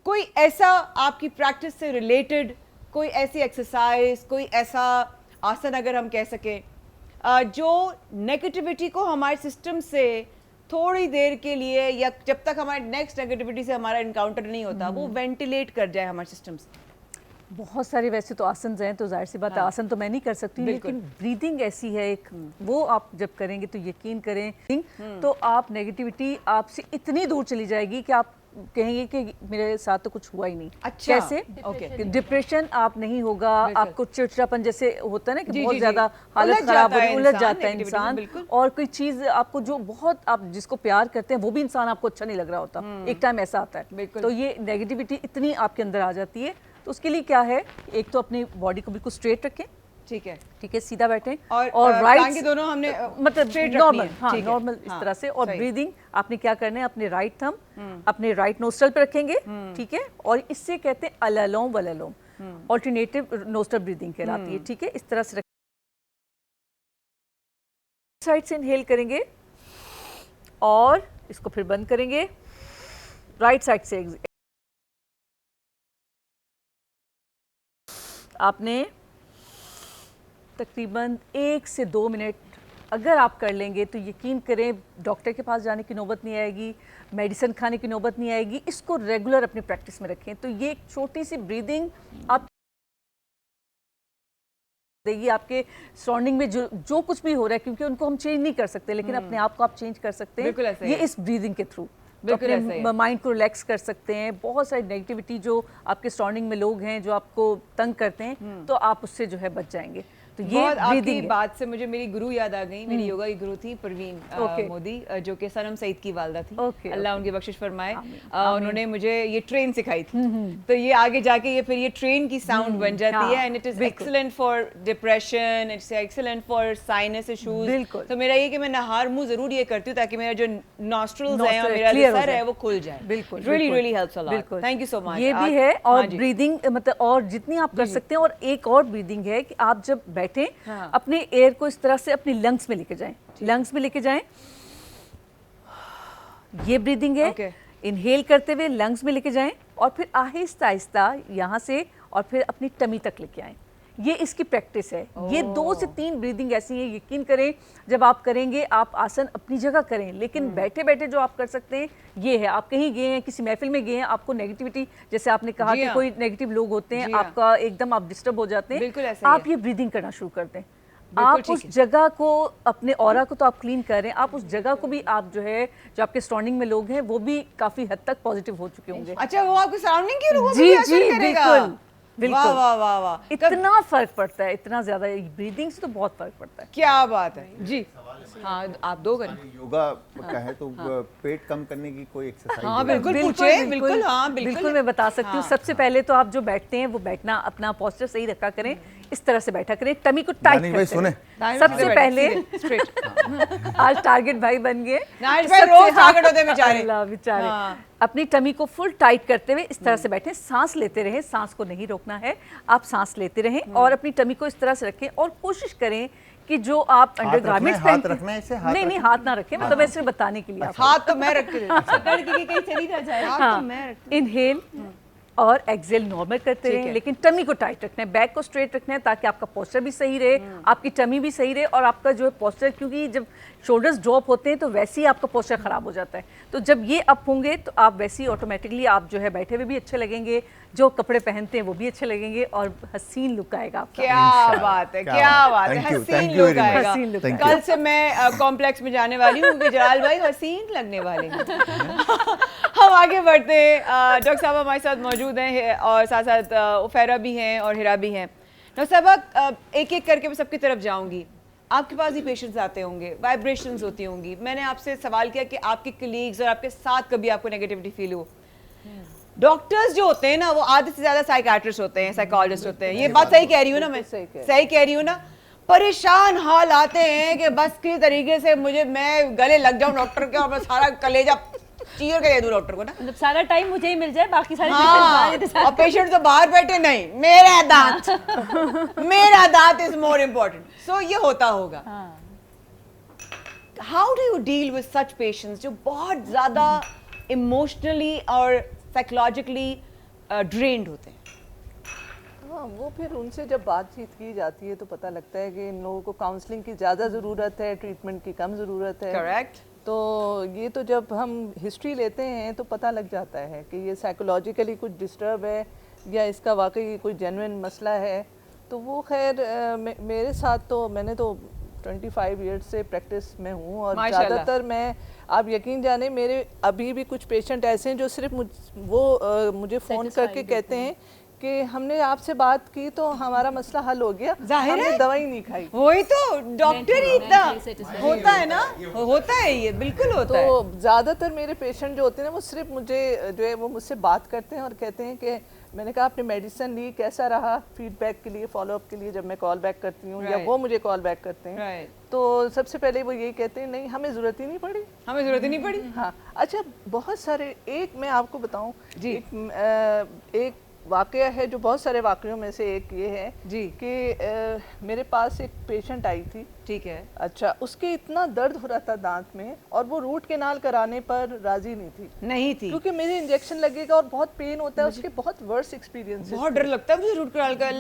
कोई ऐसा आपकी प्रैक्टिस से रिलेटेड कोई ऐसी एक्सरसाइज, कोई ऐसा आसन अगर हम कह सकें जो नेगेटिविटी को हमारे सिस्टम से थोड़ी देर के लिए या जब तक हमारे नेक्स्ट नेगेटिविटी से हमारा इनकाउंटर नहीं होता वो वेंटिलेट कर जाए हमारे सिस्टम से। बहुत सारे वैसे तो आसन हैं, तो जाहिर सी बात है आसन तो मैं नहीं कर सकती, लेकिन ब्रीदिंग ऐसी है एक, वो आप जब करेंगे तो यकीन करें तो आप नेगेटिविटी आपसे इतनी दूर चली जाएगी कि आप कहेंगे कि मेरे साथ तो कुछ हुआ ही नहीं। अच्छा, कैसे? ओके। डिप्रेशन आप नहीं होगा, आपको चिड़चिड़ापन जैसे होता है ना कि बहुत जी, ज्यादा हालत उलझ खराब हो जाता रही, है उलझ इंसान, जाता है negativity इंसान, में, बिल्कुल। और कोई चीज आपको जो बहुत आप जिसको प्यार करते हैं वो भी इंसान आपको अच्छा नहीं लग रहा होता, एक टाइम ऐसा आता है। बिल्कुल। तो ये नेगेटिविटी इतनी आपके अंदर आ जाती है, तो उसके लिए क्या है, एक तो अपनी बॉडी को बिल्कुल स्ट्रेट रखें, ठीक है, ठीक है, सीधा बैठें, और राइट दोनों हमने मतलब straight रखनी नॉर्मल, है, हाँ ठीक है, नॉर्मल इस हाँ, तरह से। और सही। ब्रीदिंग आपने क्या करना है, अपने राइट थंब अपने राइट नोस्ट्रल पे रखेंगे, ठीक है, और इससे कहते हैं अललोम वललोम, ऑल्टरनेटिव नोस्ट्रल ब्रीदिंग कहलाती है, ठीक है। इस तरह से साइड से इनहेल करेंगे और इसको फिर बंद करेंगे, राइट साइड से आपने तकरीबन 1 से 2 मिनट अगर आप कर लेंगे तो यकीन करें डॉक्टर के पास जाने की नौबत नहीं आएगी, मेडिसिन खाने की नौबत नहीं आएगी। इसको रेगुलर अपनी प्रैक्टिस में रखें। तो ये एक छोटी सी ब्रीदिंग आप देगी आपके सराउंडिंग में जो कुछ भी हो रहा है, क्योंकि उनको हम चेंज नहीं कर सकते, लेकिन अपने आप को आप चेंज कर सकते हैं ये इस ब्रीदिंग के थ्रू। तो अपने माइंड को रिलैक्स कर सकते हैं। बहुत सारी नेगेटिविटी जो आपके सराउंडिंग में लोग हैं जो आपको तंग करते हैं, तो आप उससे जो है बच जाएंगे। तो ये बहुत आपकी ब्रीदिंग है। बात से मुझे मेरी गुरु याद आ गई। मेरी योगा की गुरु थी परवीन मोदी, जो कि सनम सईद की वालदा थी। अल्लाह उनकी बख्शिश फरमाए। उन्होंने मुझे ये ट्रेन सिखाई थी, तो ये आगे जाके ये फिर ये ट्रेन की साउंड बन जाती है, and it is excellent for depression, it's excellent for sinus issues. तो मेरा ये कि मैं नहार मुंह जरूर ये करती हूँ ताकि मेरा जो नॉस्ट्रल्स है और मेरा जो सर है वो खुल जाए। बिल्कुल, really really helps a lot. Thank you so much. ये भी है, और ब्रीदिंग मतलब और जितनी आप कर सकते हैं। और एक और ब्रीदिंग है कि आप जब बैठें अपने एयर को इस तरह से अपनी लंग्स में लेके जाएं, लंग्स में लेके जाएं, ये ब्रीदिंग है। इनहेल करते हुए लंग्स में लेके जाएं और फिर आहिस्ता आहिस्ता यहाँ से और फिर अपनी टमी तक लेके आएं। ये इसकी प्रैक्टिस है। ये 2 से 3 ब्रीदिंग ऐसी है, यकीन करें जब आप करेंगे, आप आसन अपनी जगह करें, लेकिन बैठे बैठे जो आप कर सकते हैं ये है। आप कहीं गए हैं, किसी महफिल में गए हैं, आपको नेगेटिविटी, जैसे आपने कहा कि कोई नेगेटिव लोग होते हैं, आपका एकदम आप डिस्टर्ब हो जाते हैं, आप ये ब्रीदिंग करना शुरू कर दें। आप उस जगह को, अपने ऑरा को तो आप क्लीन कर रहे हैं, आप उस जगह को भी, आप जो है जो आपके सराउंडिंग में लोग हैं वो भी काफी हद तक पॉजिटिव हो चुके होंगे। अच्छा, वो आपके सराउंडिंग के लोगों को जी भी असर जी करेगा? बिल्कुल बिल्कुल। वाह वाह वाह वाह, इतना फर्क पड़ता है, इतना ज्यादा ब्रीदिंग से तो बहुत फर्क पड़ता है। क्या बात है जी। हाँ, आप 2 करें। योगा का है तो पेट कम करने की कोई एक्सरसाइज? हाँ बिल्कुल पूछे, बिल्कुल। हाँ बिल्कुल मैं बता सकती हूँ। सबसे पहले तो आप जो बैठते हैं वो बैठना, अपना पोस्चर सही रखा करें, इस तरह से बैठा करें, टमी को टाइट करें। सबसे पहले आज टारगेट भाई बन गए, बेचारे अपनी टमी को फुल टाइट करते हुए इस तरह से बैठे, सांस लेते रहें, सांस को नहीं रोकना है, आप सांस लेते रहें और अपनी टमी को इस तरह से रखें और कोशिश करें कि जो आप अंडरगारमेंट्स पहनते नहीं हाथ ना रखें, मतलब ऐसे बताने के लिए। हाथ तो मैं रख के कहीं चली ना जाए। हाथ तो मैं रख। इनहेल और एक्सेल नॉर्मल करते रहें, लेकिन टमी को टाइट रखना है, बैक को स्ट्रेट रखना है ताकि आपका पोस्चर भी सही रहे, आपकी टमी भी सही रहे और आपका जो है पोस्चर, क्योंकि जब शोल्डर्स ड्रॉप होते हैं तो वैसे ही आपका पोस्चर खराब हो जाता है। तो जब ये अप होंगे तो आप वैसे ही ऑटोमेटिकली आप जो है बैठे हुए भी अच्छे लगेंगे, जो कपड़े पहनते हैं वो भी अच्छे लगेंगे और हसीन लुक आएगा आपका। क्या बात है, क्या बात है, हसीन लुक आएगा। कल से मैं कॉम्प्लेक्स में जाने वाली हूँ क्योंकि जलाल भाई हसीन लगने वाले हैं। हम आगे बढ़ते हैं। डॉक्टर साहब हमारे साथ मौजूद हैं और साथ साथ उफेरा भी हैं और हिरा भी हैं। डॉक्टर साहब, एक एक करके मैं सबकी तरफ जाऊंगी। आपके पास ही पेशेंट्स आते होंगे, वाइब्रेशंस होती होंगी। मैंने आपसे सवाल किया कि आपके कलीग्स और आपके साथ कभी आपको नेगेटिविटी फील हो? डॉक्टर्स जो होते हैं ना वो आधे से ज्यादा साइकियाट्रिस्ट होते हैं, साइकोलॉजिस्ट होते हैं। ये बात सही कह रही हूँ ना मैं? सही कह रही हूँ ना? परेशान हाल आते हैं कि बस किस तरीके से मैं गले लग जाऊं डॉक्टर के और मैं सारा कलेजा चीर के दे दूं डॉक्टर को ना, मतलब सारा टाइम मुझे ही मिल जाए, बाकी सारे और पेशेंट तो बाहर बैठे नहीं, मेरा दांत इज मोर इम्पोर्टेंट। सो ये होता होगा। How do you deal with such patients जो बहुत ज्यादा इमोशनली और साइकोलॉजिकली ड्रेन्ड होते हैं? हाँ, वो फिर उनसे जब बातचीत की जाती है तो पता लगता है कि इन लोगों को काउंसलिंग की ज़्यादा ज़रूरत है, ट्रीटमेंट की कम ज़रूरत है। करेक्ट। तो ये तो जब हम हिस्ट्री लेते हैं तो पता लग जाता है कि ये साइकोलॉजिकली कुछ डिस्टर्ब है या इसका वाकई कोई जेन्युइन मसला है। तो वो खैर मेरे साथ तो मैंने तो 25 ईयर्स से प्रैक्टिस में हूँ और ज़्यादातर मैं, आप यकीन जाने, मेरे अभी भी कुछ पेशेंट ऐसे हैं जो सिर्फ मुझे फ़ोन करके कहते हैं कि हमने आपसे बात की तो हमारा मसला हल हो गया, हमने दवाई नहीं खाई। वही तो डॉक्टर ही इतना होता है ना, होता है, ये बिल्कुल होता है। तो ज़्यादातर मेरे पेशेंट जो होते हैं वो सिर्फ मुझे जो है वो मुझसे बात करते हैं और कहते हैं कि मैंने कहा आपने मेडिसिन ली, कैसा रहा, फीडबैक के लिए, फॉलोअप के लिए जब मैं कॉल बैक करती हूँ या वो मुझे कॉल बैक करते हैं तो सबसे पहले वो यही कहते हैं नहीं हमें ज़रूरत ही नहीं पड़ी, हमें ज़रूरत ही नहीं पड़ी। हाँ, अच्छा, बहुत सारे, एक मैं आपको बताऊँ जी, एक वाकया है जो बहुत सारे वाकयों में से एक ये है जी कि मेरे पास एक पेशेंट आई थी, ठीक है, अच्छा, उसके इतना दर्द हो रहा था दांत में और वो रूट कैनाल कराने पर राजी नहीं थी क्योंकि मेरे इंजेक्शन लगेगा और बहुत पेन होता है, उसके बहुत वर्स एक्सपीरियंस, बहुत डर लगता है मुझे रूट कैनाल का।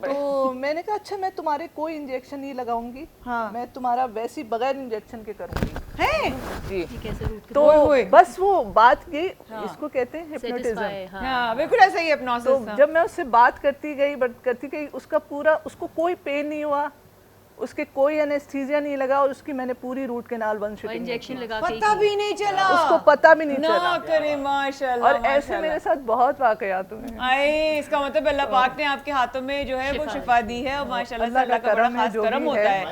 तो मैंने कहा अच्छा मैं तुम्हारे कोई इंजेक्शन नहीं लगाऊंगी, मैं तुम्हारा वैसे बगैर इंजेक्शन के करूंगी जी। तो बस वो बात की, इसको कहते हैं हिप्नोटिज्म। बिल्कुल ऐसा ही हिप्नोसिस। तो जब मैं उससे बात करती गई उसका पूरा, उसको कोई पेन नहीं हुआ, उसके कोई एनेस्थीसिया नहीं लगा और उसकी मैंने पूरी रूट कैनाल 1 शिफ्ट इंजेक्शन लगा के पता भी नहीं चला, उसको पता भी नहीं ना चला। करे माशाल्लाह। और ऐसे मेरे साथ बहुत वाकयात हुए हैं। आए, इसका मतलब अल्लाह पाक ने आपके हाथों में जो है वो शिफा दी है और माशाल्लाह से अल्लाह का बड़ा खास करम होता है।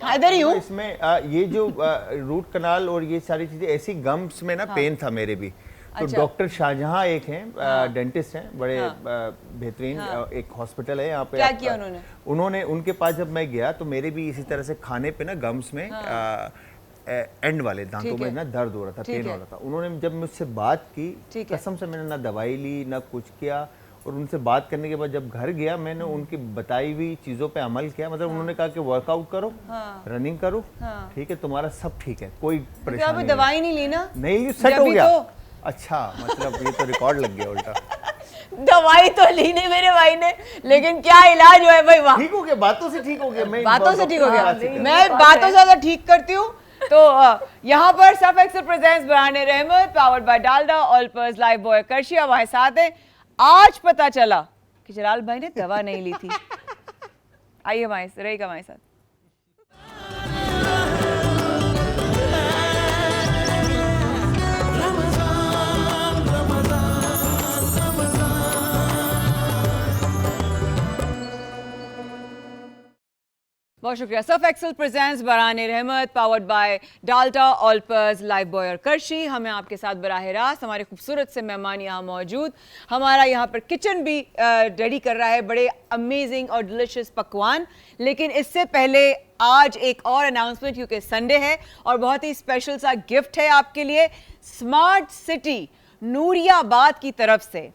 इधर ही हूँ। इसमें ये जो रूट कनाल और ये सारी चीजें ऐसी गम्स में ना पेन था मेरे भी, तो डॉक्टर शाहजहां एक हैं, डेंटिस्ट हैं, बड़े बेहतरीन, एक हॉस्पिटल है यहाँ पे। क्या किया उन्होंने? उनके पास जब मैं गया तो मेरे भी इसी तरह से खाने पे ना गम्स में एंड वाले दांतों में ना दर्द हो रहा था, पेन हो रहा था। उन्होंने जब मुझसे बात की, कसम से मैंने ना दवाई ली ना कुछ किया, और उनसे बात करने के बाद जब घर गया मैंने उनकी बताई हुई चीज़ों पे अमल किया। मतलब उन्होंने कहा कि वर्कआउट करो, रनिंग करो, ठीक है, तुम्हारा सब ठीक है, कोई परेशानी नहीं। दवाई नहीं ली ना? नहीं, सेट हो गया। अच्छा, मतलब ये तो रिकॉर्ड लग गया उल्टा। दवाई तो ली नहीं मेरे भाई ने, लेकिन क्या इलाज हुआ है भाई, वाह। ठीक हो गया, बातों से ठीक हो गया। मैं बातों से ठीक हो गया, मैं बातों से ज्यादा ठीक करती हूँ। तो यहाँ पर सर्फ एक्सेल प्रेजेंट्स बरहाने Rahmat powered by Dalda Olpers Lifebuoy Qarshi हमारे साथ है। आज पता चला कि जलाल भाई ने दवा नहीं ली थी। आइए रहेगा हमारे साथ। बहुत शुक्रिया। सर्फ एक्सेल प्रेजेंट्स बरहाने Rahmat powered by Dalda Olpers Lifebuoy और करशी। हमें आपके साथ बराह रास्त हमारे खूबसूरत से मेहमान यहाँ मौजूद, हमारा यहाँ पर किचन भी रेडी कर रहा है बड़े अमेजिंग और डिलिशियस पकवान। लेकिन इससे पहले आज एक और अनाउंसमेंट, क्योंकि संडे है और बहुत ही स्पेशल सा गिफ्ट है आपके लिए। स्मार्ट सिटी नूरियाबाद की तरफ से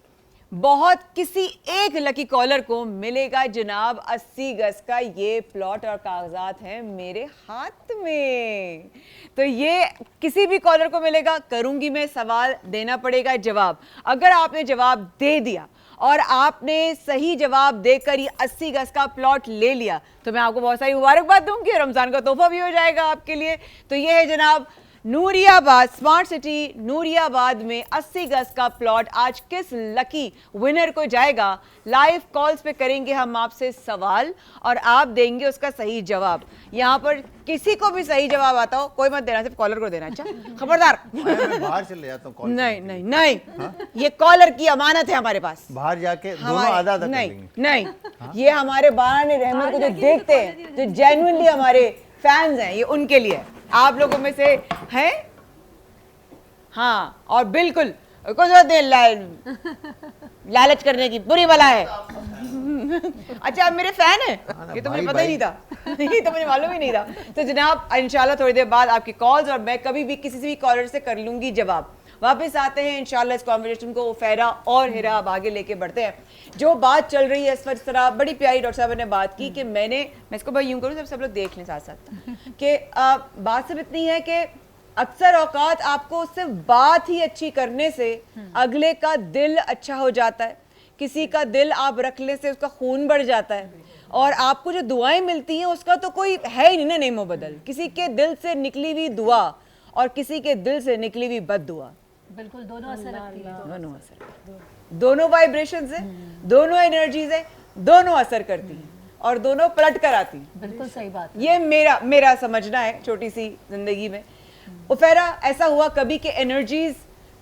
बहुत किसी एक लकी कॉलर को मिलेगा जनाब 80 गज का ये प्लॉट, और कागजात हैं मेरे हाथ में। तो ये किसी भी कॉलर को मिलेगा। करूंगी मैं, सवाल देना पड़ेगा जवाब। अगर आपने जवाब दे दिया और आपने सही जवाब देकर ये 80 गज का प्लॉट ले लिया तो मैं आपको बहुत सारी मुबारकबाद दूंगी, रमजान का तोहफा भी हो जाएगा आपके लिए। तो ये है जनाब नूरियाबाद, स्मार्ट सिटी नूरियाबाद में 80 गज का प्लॉट। आज किस लकी विनर को जाएगा? लाइव कॉल्स पे करेंगे हम आपसे सवाल और आप देंगे उसका सही जवाब। यहाँ पर किसी को भी सही जवाब आता हो कोई मत देना, सिर्फ कॉलर को देना। अच्छा खबरदार, मैं बाहर चले जाता हूँ। नहीं नहीं नहीं, ये कॉलर की अमानत है हमारे पास। बाहर जाके दोनों आधा कर लेंगे। नहीं, ये हमारे बरहाने रहमत को जो देखते हैं, जो जेन्युइनली हमारे फैंस हैं, ये उनके लिए आप लोगों में से हैं। हाँ, और बिल्कुल कुछ लालच करने की बुरी बला है। अच्छा, आप मेरे फैन हैं? ये तो मुझे पता ही नहीं था। ये तो मुझे मालूम ही नहीं था। तो जनाब इंशाल्लाह थोड़ी देर बाद आपकी कॉल्स, और मैं कभी भी किसी से भी कॉलर से कर लूंगी जवाब। वापस आते हैं इंशाल्लाह इस कॉन्वर्सेशन को फैरा और हिरा अब आगे लेके बढ़ते हैं। जो बात चल रही है इस तरह बड़ी प्यारी डॉक्टर साहब ने बात की कि मैं इसको भाई यूं करूँ, सब लोग देख लें साथ साथ कि बात सब इतनी है कि अक्सर औकात आपको सिर्फ बात ही अच्छी करने से अगले का दिल अच्छा हो जाता है। किसी का दिल आप रखने से उसका खून बढ़ जाता है, और आपको जो दुआएं मिलती हैं उसका तो कोई है ही नहीं ना नेमो बदल। किसी के दिल से निकली हुई दुआ और किसी के दिल से निकली हुई बद दुआ, बिल्कुल दोनों असर रखती है। दोनों असर, दोनों वाइब्रेशंस है, दोनों एनर्जीज है, दोनों असर करती हैं और दोनों पलट कर आती हैं। बिल्कुल सही बात। ये मेरा समझना है छोटी सी जिंदगी में। उफेरा, ऐसा हुआ कभी कि एनर्जीज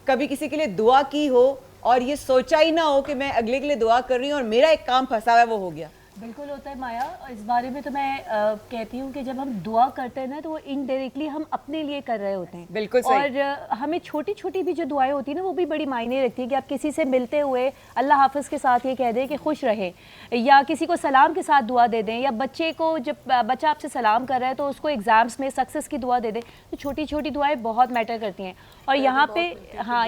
कभी किसी के लिए दुआ की हो और ये सोचा ही ना हो कि मैं अगले के लिए दुआ कर रही हूँ और मेरा एक काम फंसा हुआ है, वो हो गया? बिल्कुल होता है माया। इस बारे में तो मैं कहती हूँ कि जब हम दुआ करते हैं ना तो वो इनडायरेक्टली हम अपने लिए कर रहे होते हैं। बिल्कुल सही। और हमें छोटी छोटी भी जो दुआएं होती है ना वो भी बड़ी मायने रखती है कि आप किसी से मिलते हुए अल्लाह हाफिज़ के साथ ये कह दें कि खुश रहें, या किसी को सलाम के साथ दुआ दे दें, या बच्चे को जब बच्चा आपसे सलाम कर रहा है तो उसको एग्ज़ाम्स में सक्सेस की दुआ दे दें। तो छोटी छोटी दुआएँ बहुत मैटर करती हैं। और यहाँ पे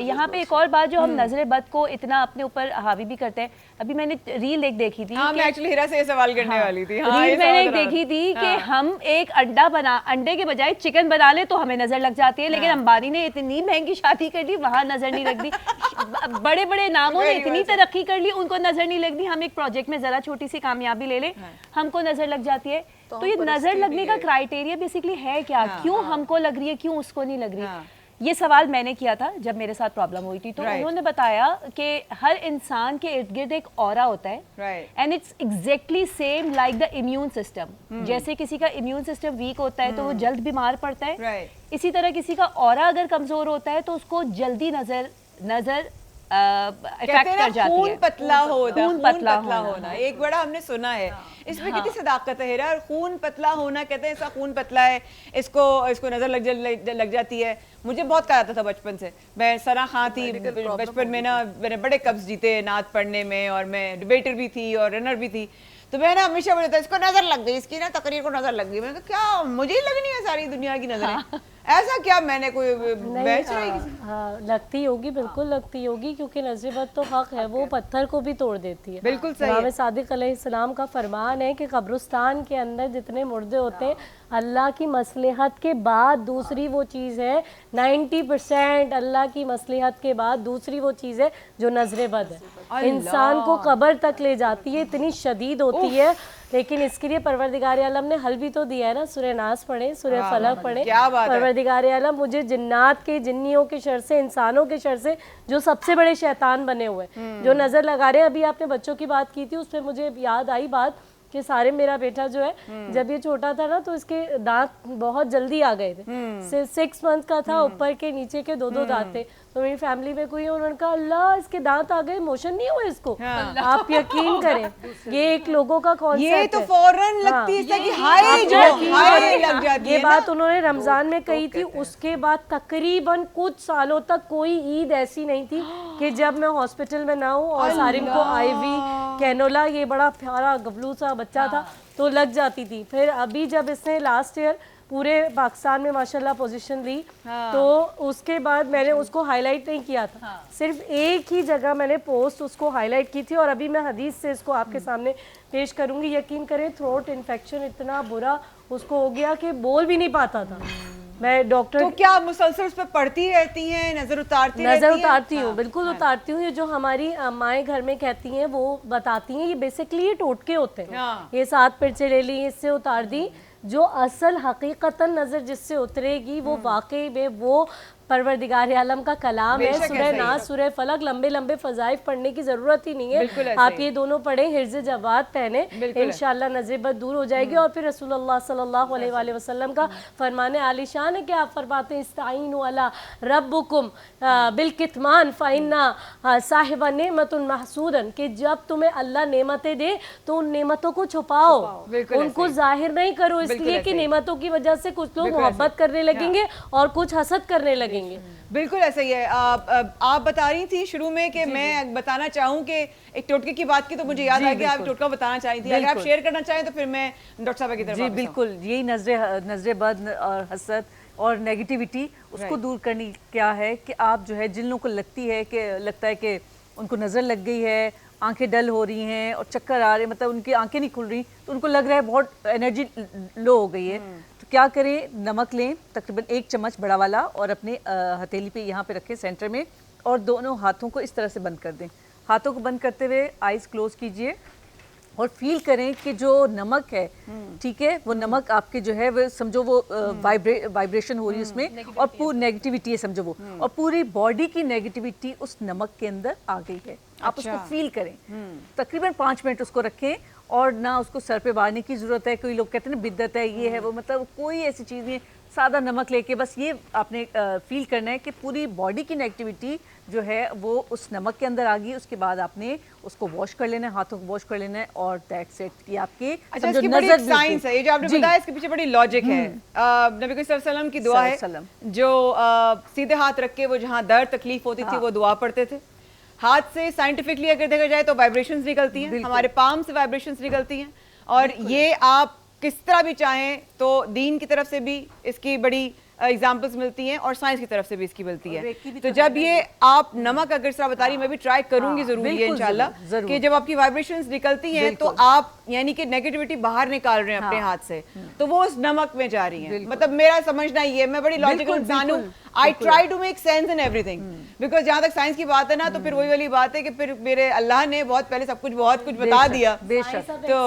यहाँ पे एक और बात जो हम नज़र बद को इतना अपने ऊपर हावी भी करते हैं। अभी मैंने रील एक देखी थी। मैं एक्चुअली हीरा से ये सवाल करने वाली थी। रील मैंने एक देखी थी कि हम एक अंडे के बजाय चिकन बना ले तो हमें नजर लग जाती है, लेकिन अंबानी ने इतनी महंगी शादी कर ली, वहां नजर नहीं लग दी। बड़े बड़े नामों ने इतनी तरक्की कर ली, उनको नजर नहीं लग दी। हम एक प्रोजेक्ट में जरा छोटी सी कामयाबी ले लें, हमको नजर लग जाती है। तो ये नजर लगने का क्राइटेरिया बेसिकली है क्या? क्यों हमको लग रही है, क्यों उसको नहीं लग रही? ये सवाल मैंने किया था जब मेरे साथ प्रॉब्लम हुई थी, तो उन्होंने बताया कि हर इंसान के इर्द गिर्द एक ऑरा होता है and it's exactly same like the immune system. जैसे किसी का इम्यून सिस्टम वीक होता है तो वो जल्द बीमार पड़ता है, इसी तरह किसी का ऑरा अगर कमजोर होता है तो उसको जल्दी नजर कहते हैं ना खून पतला होना एक बड़ा हमने सुना है। इसमें कितनी सदाकत है हेरा, खून पतला होना, कहते हैं इसका खून पतला है, इसको नजर लग जाती है। मुझे बहुत कहा जाता था बचपन से, मैं सना खां थी बचपन में ना, मैंने बड़े कब्ज जीते नात पढ़ने में, और मैं डिबेटर भी थी और रनर भी थी, तो मैं ना हमेशा बोलता इसको नजर लग गई, इसकी ना तकरीर को नजर लग गई। मैंने कहा क्या मुझे ही लगनी है सारी दुनिया की नजरें? ऐसा क्या मैंने कोई बैच हाँ, लगती होगी, बिल्कुल लगती होगी, क्योंकि नज़र-ए-बद तो हक है, वो पत्थर को भी तोड़ देती है। बिल्कुल सही है। इमाम सादिक अलैहिस्सलाम का फरमान है कि कब्रिस्तान के अंदर जितने मुर्दे होते हैं, अल्लाह की मसलहत के बाद दूसरी वो चीज़ है, 90% अल्लाह की मसलहत के बाद दूसरी वो चीज़ है जो नज़र-ए-बद है, इंसान को कब्र तक ले जाती है, इतनी शदीद होती है। लेकिन इसके लिए परवरदिगार आलम ने हल भी तो दिया है ना, सूरह नास पढ़े, सूरह फलक पढ़े। परवरदिगार आलम मुझे जिन्नात के, जिन्नियों के शर से, इंसानों के शर से, जो सबसे बड़े शैतान बने हुए, जो नजर लगा रहे हैं। अभी आपने बच्चों की बात की थी, उसमें मुझे याद आई बात कि सारे, मेरा बेटा जो है जब ये छोटा था ना तो इसके दांत बहुत जल्दी आ गए थे, 6 मंथ का था, ऊपर के नीचे के 2-2 दांत थे। तो मेरी फैमिली में कोई है, उन्होंने कहा अल्लाह इसके दांत आ गए, मोशन नहीं हुआ इसको। आप यकीन करें, ये एक लोगों का कॉन्सेप्ट है, ये तो फौरन लगती है कि हाय जो हाय लग जाती है। ये बात उन्होंने रमजान में कही थी। उसके बाद तकरीबन कुछ सालों तक कोई ईद ऐसी नहीं थी कि जब मैं हॉस्पिटल में ना हूँ। और सारिम को आईवी कैनोला, ये बड़ा प्यारा गबलू सा बच्चा था, तो लग जाती थी। फिर अभी जब इसने लास्ट ईयर पूरे पाकिस्तान में माशाल्लाह पोजीशन ली, तो उसके बाद मैंने उसको हाईलाइट नहीं किया था, सिर्फ एक ही जगह मैंने पोस्ट उसको हाईलाइट की थी। और अभी मैं हदीस से इसको आपके सामने पेश करूंगी। यकीन करें, थ्रोट इन्फेक्शन इतना बुरा उसको हो गया कि बोल भी नहीं पाता था। मैं डॉक्टर, तो क्या मुसलसल उस पर पढ़ती रहती हैं, नजर उतारती हूँ? बिल्कुल उतारती हूँ। ये जो हमारी माएँ घर में कहती हैं वो बताती हैं, ये बेसिकली ये टोटके होते हैं। ये 7 पिरचे ले ली, इससे उतार दी। जो असल हकीकतन नज़र जिससे उतरेगी वो वाकई में वो परवरदिगार आलम का कलाम है। सूरह नास, सूरह फलक, लंबे लंबे फजाइफ पढ़ने की जरूरत ही नहीं है। आप ये दोनों पढ़ें, हिर्ज़ जवाद पहने, इंशाल्लाह नज़र-ए-बद दूर हो जाएगी। और फिर रसूलुल्लाह सल्लल्लाहु अलैहि वसल्लम का फरमाने आलिशान है कि आप फरमाते हैं इस्ताईनु अला रब्बुकुम बिल कितमान फ़इन्ना साहिबा नेमतुन महसूदन, कि जब तुम्हें अल्लाह नेमतें दे तो उन नेमतों को छुपाओ, उनको जाहिर नहीं करो, इसलिए कि नेमतों की वजह से कुछ लोग मोहब्बत करने लगेंगे और कुछ हसद करने लगेंगे। बिल्कुल ऐसा ही है। आप बता रही थी शुरू में कि मैं बताना चाहूँ कि एक टोटके की बात की, तो मुझे याद आ गया आप टोटका बताना चाही थी। अगर आप शेयर करना चाहें तो फिर मैं डॉक्टर साहब की तरफ। जी बिल्कुल, यही नजर-ए-बद और हसद और नेगेटिविटी, उसको दूर करनी क्या है कि आप जो है, जिन लोगों को लगता है कि उनको नज़र लग गई है, आंखें डल हो रही हैं और चक्कर आ रहे हैं, मतलब उनकी आंखें नहीं खुल रही, तो उनको लग रहा है बहुत एनर्जी लो हो गई है, तो क्या करें, नमक लें तकरीबन 1 चम्मच बड़ा वाला और अपने हथेली पे यहाँ पे रखें सेंटर में, और दोनों हाथों को इस तरह से बंद कर दें। हाथों को बंद करते हुए आइज़ क्लोज कीजिए और फील करें कि जो नमक है, ठीक है, वो नमक आपके जो है वो समझो वो वाइब्रेशन हो रही है उसमें, और पूरी नेगेटिविटी है समझो वो, और पूरी बॉडी की नेगेटिविटी उस नमक के अंदर आ गई है। आप उसको फील करें, तकरीबन 5 मिनट उसको रखें, और ना उसको सर पे बांधने की ज़रूरत है। कोई लोग कहते हैं ना बिद्दत है, ये है वो, मतलब कोई ऐसी चीज़ नहीं है। सादा नमक लेके बस ये आपने फील करना है कि पूरी बॉडी की नेगेटिविटी जो है वो उस नमक के अंदर आ गई। उसके बाद आपने उसको वॉश कर लेना है, हाथों को वॉश कर लेना है, और दैट्स इट। ये आपके इसकी बड़ी साइंस है, ये जो आपने बताया इसके पीछे बड़ी लॉजिक है। नबी सल्लल्लाहु अलैहि वसल्लम की दुआ है, जो सीधे हाथ रख के वो जहाँ दर्द तकलीफ होती थी वो दुआ पढ़ते थे। हाथ से साइंटिफिकली अगर देखा जाए तो वाइब्रेशंस निकलती हैं, हमारे पाम से वाइब्रेशंस निकलती हैं, और ये आप किस तरह भी चाहें तो दीन की तरफ से भी इसकी बड़ी एग्जाम्पल्स मिलती हैं और साइंस की तरफ से भी इसकी मिलती है। तो जब ये आप नमक अगर इस तरह बता रही, मैं भी ट्राई करूंगी जरूरी है इंशाल्लाह, कि जब आपकी वाइब्रेशंस निकलती हैं तो आप यानी कि नेगेटिविटी बाहर निकाल रहे हैं अपने हाथ से, तो वो उस नमक में जा रही है। मतलब मेरा समझना ये है, मैं बड़ी लॉजिकल इंसान हूँ, I try to make sense in everything, because जहाँ तक साइंस की बात है ना, तो फिर वही वाली बात है कि फिर मेरे अल्लाह ने बहुत पहले सब कुछ बहुत कुछ बता दिया, तो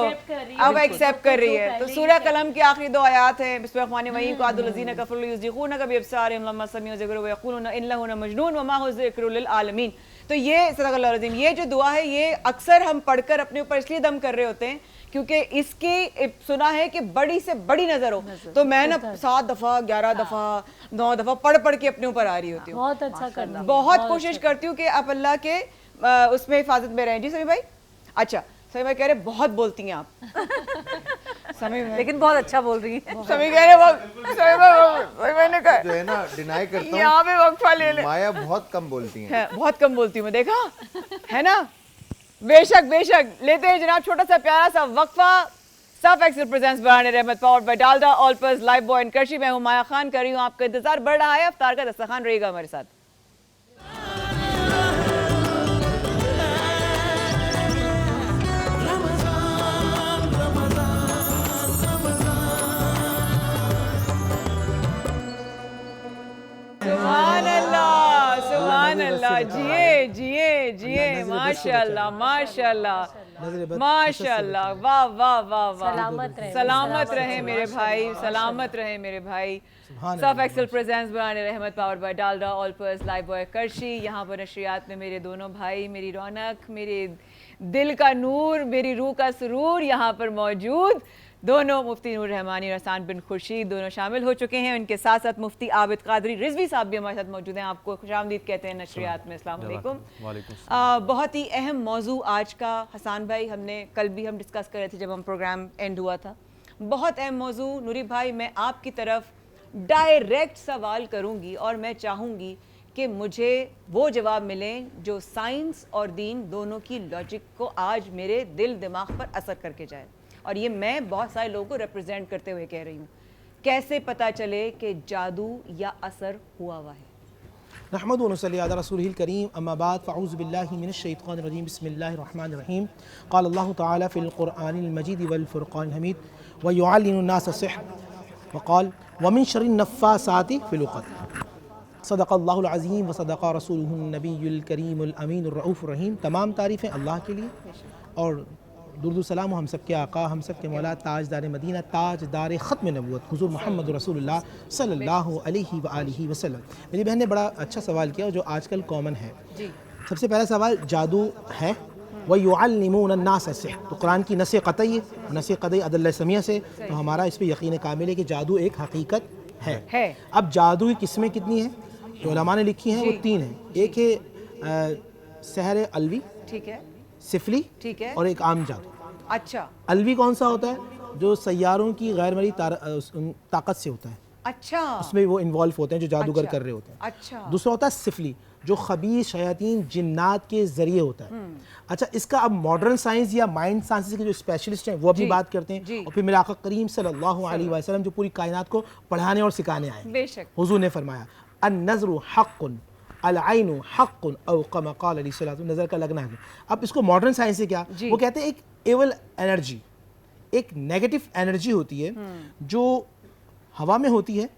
अब एक्सेप्ट कर रही है। तो सूरह कलम की आखिरी 2 आयात है, बिस्मिल्लाहिर्रहमानिर्रहीम, क़ादुल्लज़ीना कफ़रू युज़िक़ूना बिअब्सारिहिम लम्मा समिअू ज़िक्र व यक़ूलूना इन्नहु लमजनून वमा हुवा ज़िक्रुल लिल आलमीन। तो ये सदक़ल्लाहुल अज़ीम, ये जो दुआ है ये अक्सर हम पढ़कर अपने ऊपर इसलिए दम कर रहे होते हैं क्योंकि इसकी सुना है कि बड़ी से बड़ी नजर हो, तो मैं ना 7 दफा 11 दफा 9 दफा पढ़ पढ़ के अपने ऊपर आ रही होती हूँ। बहुत अच्छा करना, बहुत कोशिश करती हूँ कि आप अल्लाह के उसमें हिफाजत में रहें। जी समी भाई, अच्छा समी भाई कह रहे बहुत बोलती हैं आप समी भाई, लेकिन बहुत अच्छा बोल रही है। समी कह रहे समी मैंने कहा जो है ना डिनाई करता हूँ, यहाँ पे वक्फा ले ले। माया बहुत कम बोलती हैं। बहुत कम बोलती हूँ मैं, देखा है ना। बेशक बेशक, लेते हैं जनाब छोटा सा प्यारा सा वक्फा। Surf Excel presents Baran Rahmat powered by Dalda Olpers Lifebuoy and Qarshi. मैं हूं माया खान, कर रही हूं आपका इंतजार बढ़ रहा है, अफ्तार का दस्तरखान रहेगा हमारे साथ। सुभान अल्लाह, सुभान अल्लाह, जिए जिए जिए, माशाल्लाह माशाल्लाह माशाल्लाह, वाह वाह वाह वाह। सलामत रहे मेरे भाई, सलामत रहे मेरे भाई। Surf Excel presents Baran Rahmat powered by Dalda Olpers Lifebuoy Qarshi. यहाँ पर नशरियात में मेरे दोनों भाई, मेरी रौनक, मेरे दिल का नूर, मेरी रूह का सुरूर यहाँ पर मौजूद दोनों मुफ्ती नूर रहमानी और हसन बिन खुर्शीद दोनों शामिल हो चुके हैं। उनके साथ साथ मुफ्ती आबिद कादरी रिजवी साहब भी हमारे साथ मौजूद हैं। आपको खुशामदीद कहते हैं नशरियात में। अस्सलाम वालेकुम। बहुत ही अहम मौजू आज का हसन भाई, हमने कल भी हम डिस्कस कर रहे थे जब हम प्रोग्राम एंड हुआ था। बहुत अहम मौजू। नूरी भाई, मैं आपकी तरफ डायरेक्ट सवाल करूँगी और मैं चाहूँगी कि मुझे वो जवाब मिलें जो साइंस और दीन दोनों की लॉजिक को आज मेरे दिल दिमाग पर असर करके जाए। और ये मैं बहुत सारे लोगों को रिप्रेजेंट करते हुए कह रही हूँ। कैसे पता चले कि जादू या असर हुआ हुआ है? नहमदु व नसल्ली अला रसूलिल करीम, अम्मा बाद, फ़अऊज़ु बिल्लाहि मिनश शैतानिर रजीम, बिस्मिल्लाहिर रहमानिर रहीम। क़ाल अल्लाहु तआला फ़िल क़ुरआनिल मजीद वल फ़ुरक़ानिल हमीद व युअल्लिमुन नास सिह्र व क़ाल व मिन शर्रिन नफ़्फ़ासाति फ़िल उक़द। सदक़ल्लाहुल अज़ीम व सदक़ रसूलुहुन नबियुल करीमुल अमीनुर रऊफ़ुर रहीम। तमाम तारीफ़ें अल्लाह के लिए और दुरूद सलाम हम सब के आका, हम सब के मौला, ताजदार मदीना, ताजदार ख़त्म नबूवत हुज़ूर मोहम्मद रसूलुल्लाह सल्लल्लाहु अलैहि व आलिहि वसल्लम। मेरी बहन ने बड़ा अच्छा सवाल किया जो आजकल कॉमन है। सबसे पहला सवाल, जादू है व युअल्लिमून अन्नास सिह्र, तो कुरान की नस क़तई, नस क़तई अदल्ल समिया से, तो हमारा इस पर यकीन कामिल है कि जादू एक हकीकत है। अब जादू की किस्में कितनी हैं जो उलमा ने लिखी हैं वो 3 हैं। एक है सहर अलवी, ठीक है, सिफली, ठीक है, और एक आम जादू। अच्छा, अलवी कौन सा होता है? जो सैयारों की गैर मरी ताकत से होता है। अच्छा, उसमें वो इन्वॉल्व होते हैं जो जादूगर कर रहे होते हैं। अच्छा, दूसरा होता है सिफली जो खबीस शयातीन जिन्नात के जरिए होता है। अच्छा, इसका अब मॉडर्न साइंस या माइंड साइंस के जो स्पेशलिस्ट हैं वो अपनी बात करते हैं। और फिर मेरे आका करीम सल्लल्लाहु अलैहि वसल्लम जो पूरी कायनात को पढ़ाने और सिखाने आए, बेशक हुजूर ने फरमाया अन-नज़्रु हक़्क़ुन अल-ऐनु हक़्क़ुन औ कमा क़ाल अलैहिस्सलाम, नज़र का लगना है। अब इसको मॉडर्न साइंस से क्या, वो कहते हैं एक एवल एनर्जी, एक नेगेटिव एनर्जी होती है जो हवा में होती है।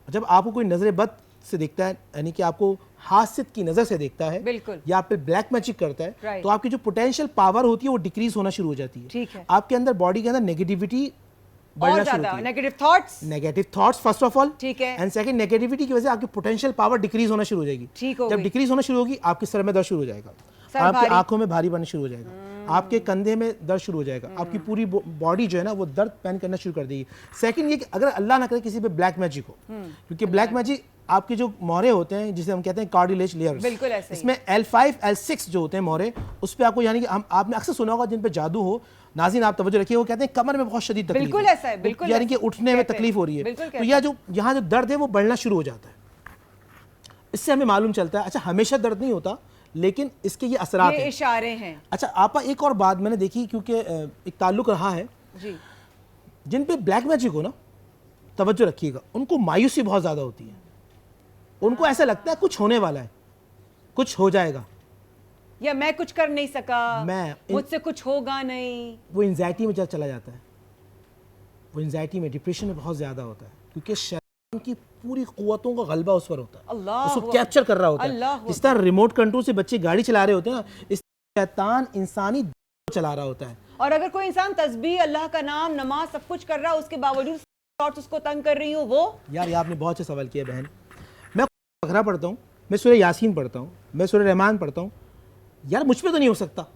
जब आपको कोई नजर बद से देखता है, यानी कि आपको हासिद की नजर से देखता है, बिल्कुल, या आप पे ब्लैक मैजिक करता है, तो आपकी जो पोटेंशियल पावर होती है वो डिक्रीज होना शुरू हो जाती है। ठीक है, आपके अंदर बॉडी के अंदर नेगेटिविटी बढ़ना शुरू होती है, negative thoughts first of all, ठीक है, एंड सेकंड नेगेटिविटी की वजह से आपकी पोटेंशियल पावर डिक्रीज होना शुरू हो जाएगी। जब डिक्रीज होना शुरू होगी आपके सर में दर्द शुरू हो जाएगा, आपकी आंखों में भारी बनना शुरू हो जाएगा, आपके कंधे में दर्द शुरू हो जाएगा, आपकी पूरी बॉडी जो है ना वो दर्द पैन करना शुरू कर देगी। सेकंड ये कि अगर अल्लाह ना करे किसी पे ब्लैक मैजिक हो, क्योंकि ब्लैक मैजिक आपके जो मोहरे होते हैं जिसे हम कहते हैं कार्टिलेज लेयर्स, बिल्कुल ऐसे इसमें L5 L6 जो होते हैं मोहरे, उस पे आपको, यानी कि हम आपने अक्सर सुना होगा जिन पे जादू हो, नाज़रीन आप तवज्जो रखिए, वो कहते हैं कमर में बहुत शदीद तकलीफ, बिल्कुल ऐसा है, बिल्कुल, यानी कि उठने में तकलीफ हो रही है, तो यह जो यहाँ जो दर्द है वो बढ़ना शुरू हो जाता है। इससे हमें मालूम चलता है, अच्छा हमेशा दर्द नहीं होता लेकिन इसके ये असरात हैं, इशारे हैं। अच्छा आपा, एक और बात मैंने देखी, क्योंकि एक ताल्लुक रहा है जी, जिन पे ब्लैक मैजिक हो ना, तवज्जो रखिएगा, उनको मायूसी बहुत ज़्यादा होती है, उनको ऐसा लगता है कुछ होने वाला है, कुछ हो जाएगा, या मैं कुछ कर नहीं सका, मुझसे कुछ होगा नहीं, वो एंजाइटी में चला जाता है, वो एंजाइटी में, डिप्रेशन में बहुत ज़्यादा होता है, क्योंकि शैतान की पूरी कुव्वतों का गलबा उस पर होता है, अल्लाह उसको कैप्चर कर रहा होता अल्लाह है। जिस तरह रिमोट कंट्रोल से बच्चे गाड़ी चला रहे होते हैं ना, इस शैतान इंसानी चला रहा होता है। और अगर कोई इंसान तस्बीह, अल्लाह का नाम, नमाज सब कुछ कर रहा है, उसके बावजूद थॉट्स उसको तंग कर रही हो, वो यार ये आपने बहुत अच्छा सवाल किया बहन। मैं बकरा पढ़ता हूँ, मैं सूरह यासीन पढ़ता हूँ, मैं सूरह रहमान पढ़ता हूँ, यार मुझ पे तो नहीं हो सकता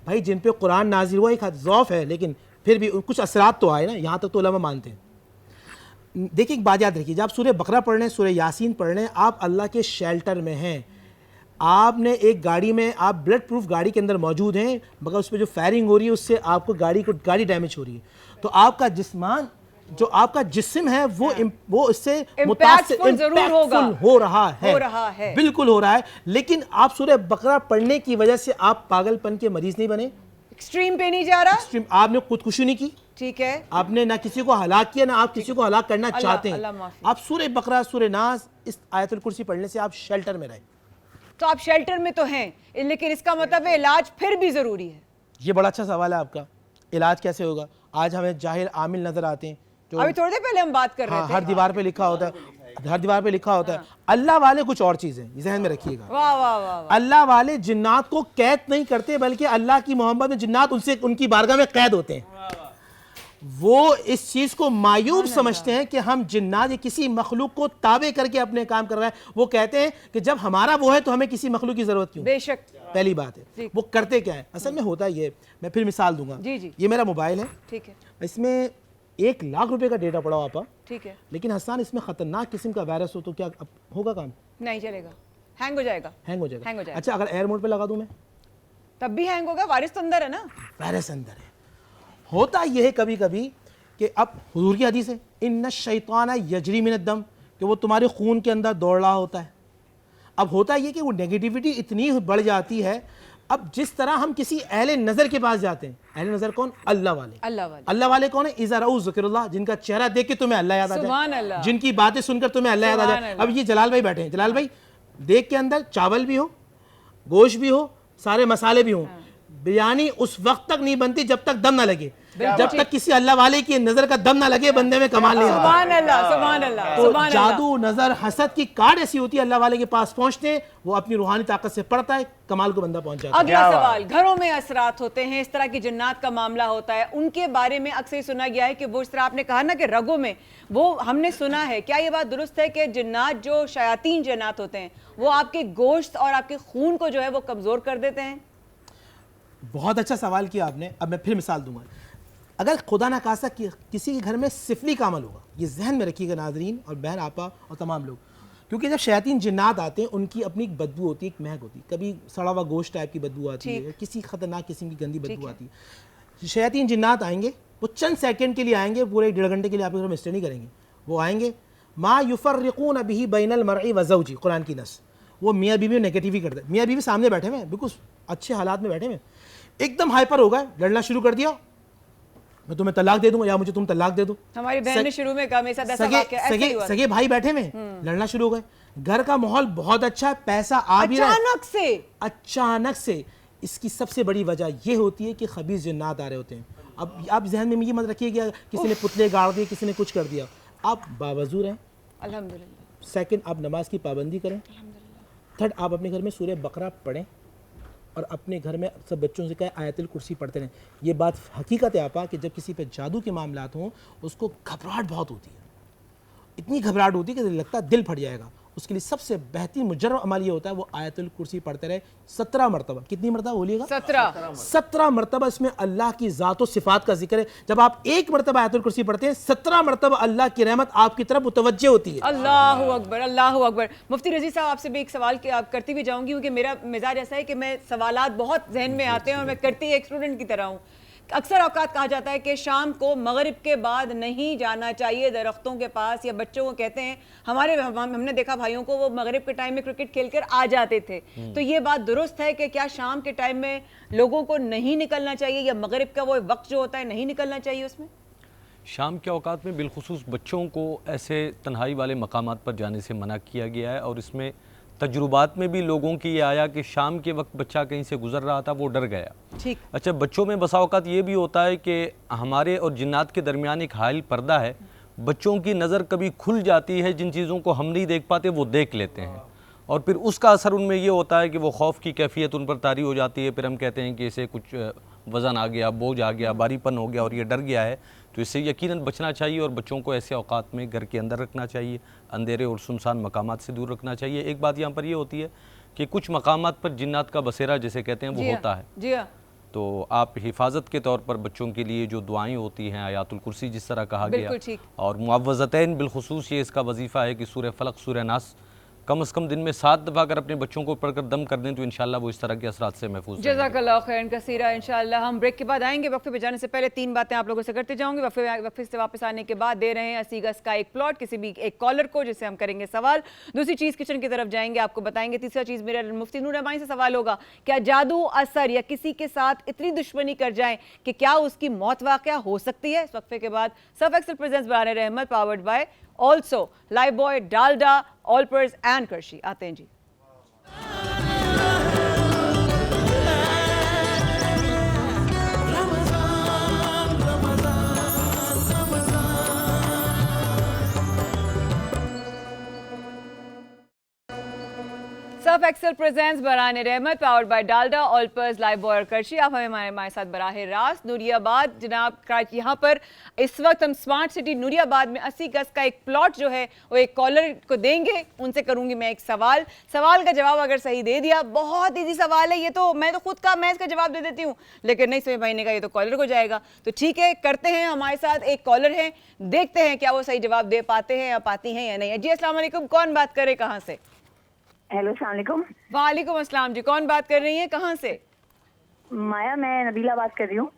भाई। जिन पे कुरान नाजिल हुआ एक ज़ौफ़ है, लेकिन फिर भी कुछ असरात तो आए ना, यहाँ तक तो उलमा मानते हैं। देखिए एक बात याद रखिए, जब आप सूरह बकरा पढ़ रहे हैं, सूरह यासीन पढ़ रहे हैं, आप अल्लाह के शेल्टर में हैं। आपने एक गाड़ी में, आप ब्लड प्रूफ गाड़ी के अंदर मौजूद हैं, मगर उस पर जो फायरिंग हो रही है उससे आपको गाड़ी डैमेज हो रही है। तो आपका जिस्मान, जो आपका जिस्म है वो इससे Impactful जरूर होगा, हो रहा है, बिल्कुल हो रहा है। लेकिन आप सूरह बकरा पढ़ने की वजह से आप पागलपन के मरीज नहीं बने, एक्सट्रीम पे नहीं जा रहा, एक्सट्रीम आपने खुदकुशी नहीं की, ठीक है, आपने ना किसी को हलाक किया, ना आप किसी को हलाक करना चाहते हैं। आप सूरह बकरा, सूरह नास, इस आयतुल कुर्सी पढ़ने से आप शेल्टर में रहे। तो आप शेल्टर में तो हैं, लेकिन इसका मतलब है इलाज फिर भी जरूरी है। ये बड़ा अच्छा सवाल है आपका, इलाज कैसे होगा? आज हमें जाहिर आमिल नजर आते हैं जो अभी थोड़ी देर पहले हम बात कर रहे थे, हर दीवार पे लिखा होता है, हर दीवार पे लिखा होता है। अल्लाह वाले कुछ और चीज़ है, ज़हन में रखिएगा। वाह वाह वाह, अल्लाह वाले जिन्नात को कैद नहीं करते, बल्कि अल्लाह की मोहब्बत में जिन्नात उनसे, उनकी बारगाह में कैद होते हैं। वो इस चीज़ को मायूब समझते हैं कि हम जिन्नात या किसी मखलूक को ताबे करके अपने काम कर रहे हैं। वो कहते हैं कि जब हमारा वो है तो हमें किसी मखलूक की ज़रूरत क्यों? बेशक, पहली बात है। वो करते क्या है असल में? होता ये, मैं फिर मिसाल दूंगा। जी जी, ये मेरा मोबाइल है, ठीक है, इसमें 1 लाख रुपए का डेटा पड़ा आपा, ठीक है, लेकिन हसन इसमें खतरनाक किस्म का वायरस हो तो क्या होगा काम? नहीं चलेगा, हैंग हो जाएगा, हैंग हो जाएगा। हैंग हो जाएगा। अच्छा अगर एयर मोड पे लगा दूं मैं, तब भी हैंग होगा, वायरस तो अंदर है ना। वायरस अंदर है। होता यह है कभी कभी कि अब हुजूर की हदीस है, इन्ना शैतान यजरी मिन दम, कि वो तुम्हारे खून के अंदर दौड़ रहा होता है। अब होता यह कि वो नेगेटिविटी इतनी बढ़ जाती है। अब जिस तरह हम किसी अहले नज़र के पास जाते हैं, अहले नज़र कौन? अल्लाह वाले। अल्लाह वाले कौन है? इज़ा रऊ ज़िक्रुल्लाह, जिनका चेहरा देख के तुम्हें अल्लाह याद आ जाए, जिनकी बातें सुनकर तुम्हें अल्लाह याद आ जाए। अब ये जलाल भाई बैठे हैं, जलाल भाई देख के अंदर चावल भी हो, गोश्त भी हो, सारे मसाले भी हों, बिरयानी उस वक्त तक नहीं बनती जब तक दम ना लगे। जब तक किसी अल्लाह वाले की नजर का दम ना लगे, बंदे में कमाल नहीं आता। सुभान अल्लाह, सुभान अल्लाह, तो सुभान अल्लाह। जादू, नजर, हसद की कार्ड ऐसी होती है, अल्लाह वाले के पास पहुंचते हैं, वो अपनी रूहानी ताकत से पढ़ता है, कमाल को बंदा पहुंच जाता है। अगला सवाल, घरों में असरात होते हैं, इस तरह की जिन्नात का मामला होता है, उनके बारे में अक्सर सुना गया है कि वो, इस तरह आपने कहा ना कि रगों में, वो हमने सुना है, क्या ये बात दुरुस्त है कि जिन्नात, जो शयातीन जिन्नात होते हैं, वो आपके गोश्त और आपके खून को जो है वो कमजोर कर देते हैं? बहुत अच्छा सवाल किया आपने। अब मैं फिर मिसाल दूंगा। अगर खुदा ना खासा किसी के घर में सिफली का अमल होगा, ये जहन में रखिएगा नाजरीन और बहन आपा और तमाम लोग, क्योंकि जब शयातीन जिन्नात आते हैं उनकी अपनी एक बदबू होती है, एक महक होती है। कभी सड़ा हुआ गोश्त टाइप की बदबू आती है, किसी खतरनाक किस्म की गंदी बदबू आती है। शयातीन जिन्नात आएंगे, वो चंद सेकंड के लिए आएंगे, पूरे 1.5 घंटे के लिए आपके घर में स्टे नहीं करेंगे। वो आएंगे, मा युफर्रिकून बिही बैनल मरई व ज़ौजी, कुरान की नस। वो मियाँ बीवी नेगेटिव ही करते हैं। मियाँ बीवी सामने बैठे हुए, बिल्कुल अच्छे हालात में बैठे हुए, एकदम हाइपर हो गए, लड़ना शुरू कर दिया, मैं तुम्हें तलाक दे दूंगा या मुझे तुम तलाक दे दो। हमारी बहन ने शुरू में कहा, मेरे साथ ऐसा वाकया ऐसा ही हुआ। सगे भाई बैठे में लड़ना शुरू हो गए। घर का माहौल बहुत अच्छा है, पैसा आ भी रहा है, अचानक से। इसकी सबसे बड़ी वजह यह होती है कि खबीस जिन्नात आ रहे होते हैं। अब आप जहन में ये मत रखिए कि किसी ने पुतले गाड़ दिए, किसी ने कुछ कर दिया। आप बावजूद हैं अल्हम्दुलिल्लाह। सेकंड, आप नमाज की पाबंदी करें। थर्ड, आप अपने घर में सूरह बकरा पढ़ें और अपने घर में सब बच्चों से कहें आयतुल कुर्सी पढ़ते रहें। ये बात हकीकत है आपा कि जब किसी पे जादू के मामलात हों, उसको घबराहट बहुत होती है, इतनी घबराहट होती है कि लगता है दिल फट जाएगा। उसके लिए सबसे बेहतरीन मुजर्रब अमल ये होता है, वो आयतुल कुर्सी पढ़ते रहे 17 मरतबा। कितनी मरतबा बोलिएगा? 17 मरतबा। इसमें अल्लाह की ज़ात और सिफ़ात का जिक्र है। जब आप 1 मरतबा आयतुल कुर्सी पढ़ते हैं, 17 मरतबा अल्लाह की रहमत आपकी तरफ मुतवज्जे होती है। अल्लाहु अकबर, अल्लाहु अकबर। मुफ्ती रज़ी साहब, आपसे भी एक सवाल आप करती भी जाऊंगी, क्योंकि मेरा मिजाज ऐसा है कि मैं सवालात बहुत जहन में आते हैं और मैं करती एक स्टूडेंट की तरह हूँ। अक्सर औकात कहा जाता है कि शाम को मगरिब के बाद नहीं जाना चाहिए दरख्तों के पास, या बच्चों को कहते हैं, हमने देखा भाइयों को, वो मगरिब के टाइम में क्रिकेट खेलकर आ जाते थे। तो ये बात दुरुस्त है कि क्या शाम के टाइम में लोगों को नहीं निकलना चाहिए, या मगरिब का वो वक्त जो होता है नहीं निकलना चाहिए उसमें? शाम के औकात में बिलखुसूस बच्चों को ऐसे तन्हाई वाले मकामात पर जाने से मना किया गया है। और इसमें तजुर्बात में भी लोगों की ये आया कि शाम के वक्त बच्चा कहीं से गुजर रहा था, वो डर गया। ठीक। अच्छा, बच्चों में बसा औकात ये भी होता है कि हमारे और जिन्नात के दरमियान एक हाइल पर्दा है, बच्चों की नज़र कभी खुल जाती है, जिन चीज़ों को हम नहीं देख पाते वो देख लेते हैं, और फिर उसका असर उनमें ये होता है कि वो खौफ की कैफियत उन पर तारी हो जाती है। फिर हम कहते हैं कि इसे कुछ वज़न आ गया, बोझ आ गया, भारीपन हो गया और ये डर गया है। तो इससे यकीनन बचना चाहिए और बच्चों को ऐसे औकात में घर के अंदर रखना चाहिए, अंधेरे और सुनसान मकामात से दूर रखना चाहिए। एक बात यहाँ पर ये होती है कि कुछ मकामात पर जिन्नात का बसेरा जिसे कहते हैं वो होता है। जी हाँ। तो आप हिफाजत के तौर पर बच्चों के लिए जो दुआएं होती हैं, आयातुल कुर्सी जिस तरह कहा गया, और मुअव्वज़तैन बिलखुसूस ये इसका वजीफ़ा है कि सूरह फलक सूरह नास कम से कम दिन में 7 दफ़ा अगर अपने बच्चों को पढ़कर दम कर दें तो इंशाल्लाह वो इस तरह के असरात से महफूज रहेंगे। जज़ाकल्लाह खैरन कसीरा। इंशाल्लाह हम ब्रेक के बाद आएंगे। वक्फे पे जाने से पहले 3 बातें आप लोगों से करते जाऊंगी। वक्फे से वापस आने के बाद दे रहे हैं 80 गज का एक प्लॉट किसी भी एक कॉलर को, जिससे हम करेंगे सवाल। दूसरी चीज़ किचन की तरफ जाएंगे, आपको बताएंगे। तीसरा चीज़ मेरा मुफ्ती नूर रहमानी से सवाल होगा, क्या जादू असर या किसी के साथ इतनी दुश्मनी कर जाए कि क्या उसकी मौत वाक़या हो सकती है। इस वक्फे के बाद सर्फ एक्सेल प्रेजेंट्स बराने Rahmat powered by also Lifebuoy, Dalda, Olpers and Qarshi. आते हैं जी। सर्फ एक्सेल प्रेजेंट्स बराने Rahmat powered by Dalda, Olpers, Lifebuoy और कर्शी। आप हमारे साथ बराह रास्त नूरियाबाद जनाब, यहाँ पर इस वक्त हम स्मार्ट सिटी नूरियाबाद में 80 गज का एक प्लॉट जो है वो एक कॉलर को देंगे। उनसे करूंगी मैं एक सवाल का जवाब अगर सही दे दिया, बहुत ईजी सवाल है ये तो, मैं तो खुद का मैं इसका जवाब दे देती हूँ, लेकिन नहीं समझ पाने का ये तो कॉलर को जाएगा। तो ठीक है, करते हैं। हमारे साथ एक कॉलर है, देखते हैं क्या वो सही जवाब दे पाते हैं या पाती हैं या नहीं। जी अस्सलाम वालेकुम, कौन बात करे, कहाँ से? हेलो अस्सलाम वालेकुम। वालेकुम अस्सलाम जी, कौन बात कर रही हैं, कहाँ से? माया, मैं नबीला बात कर रही हूँ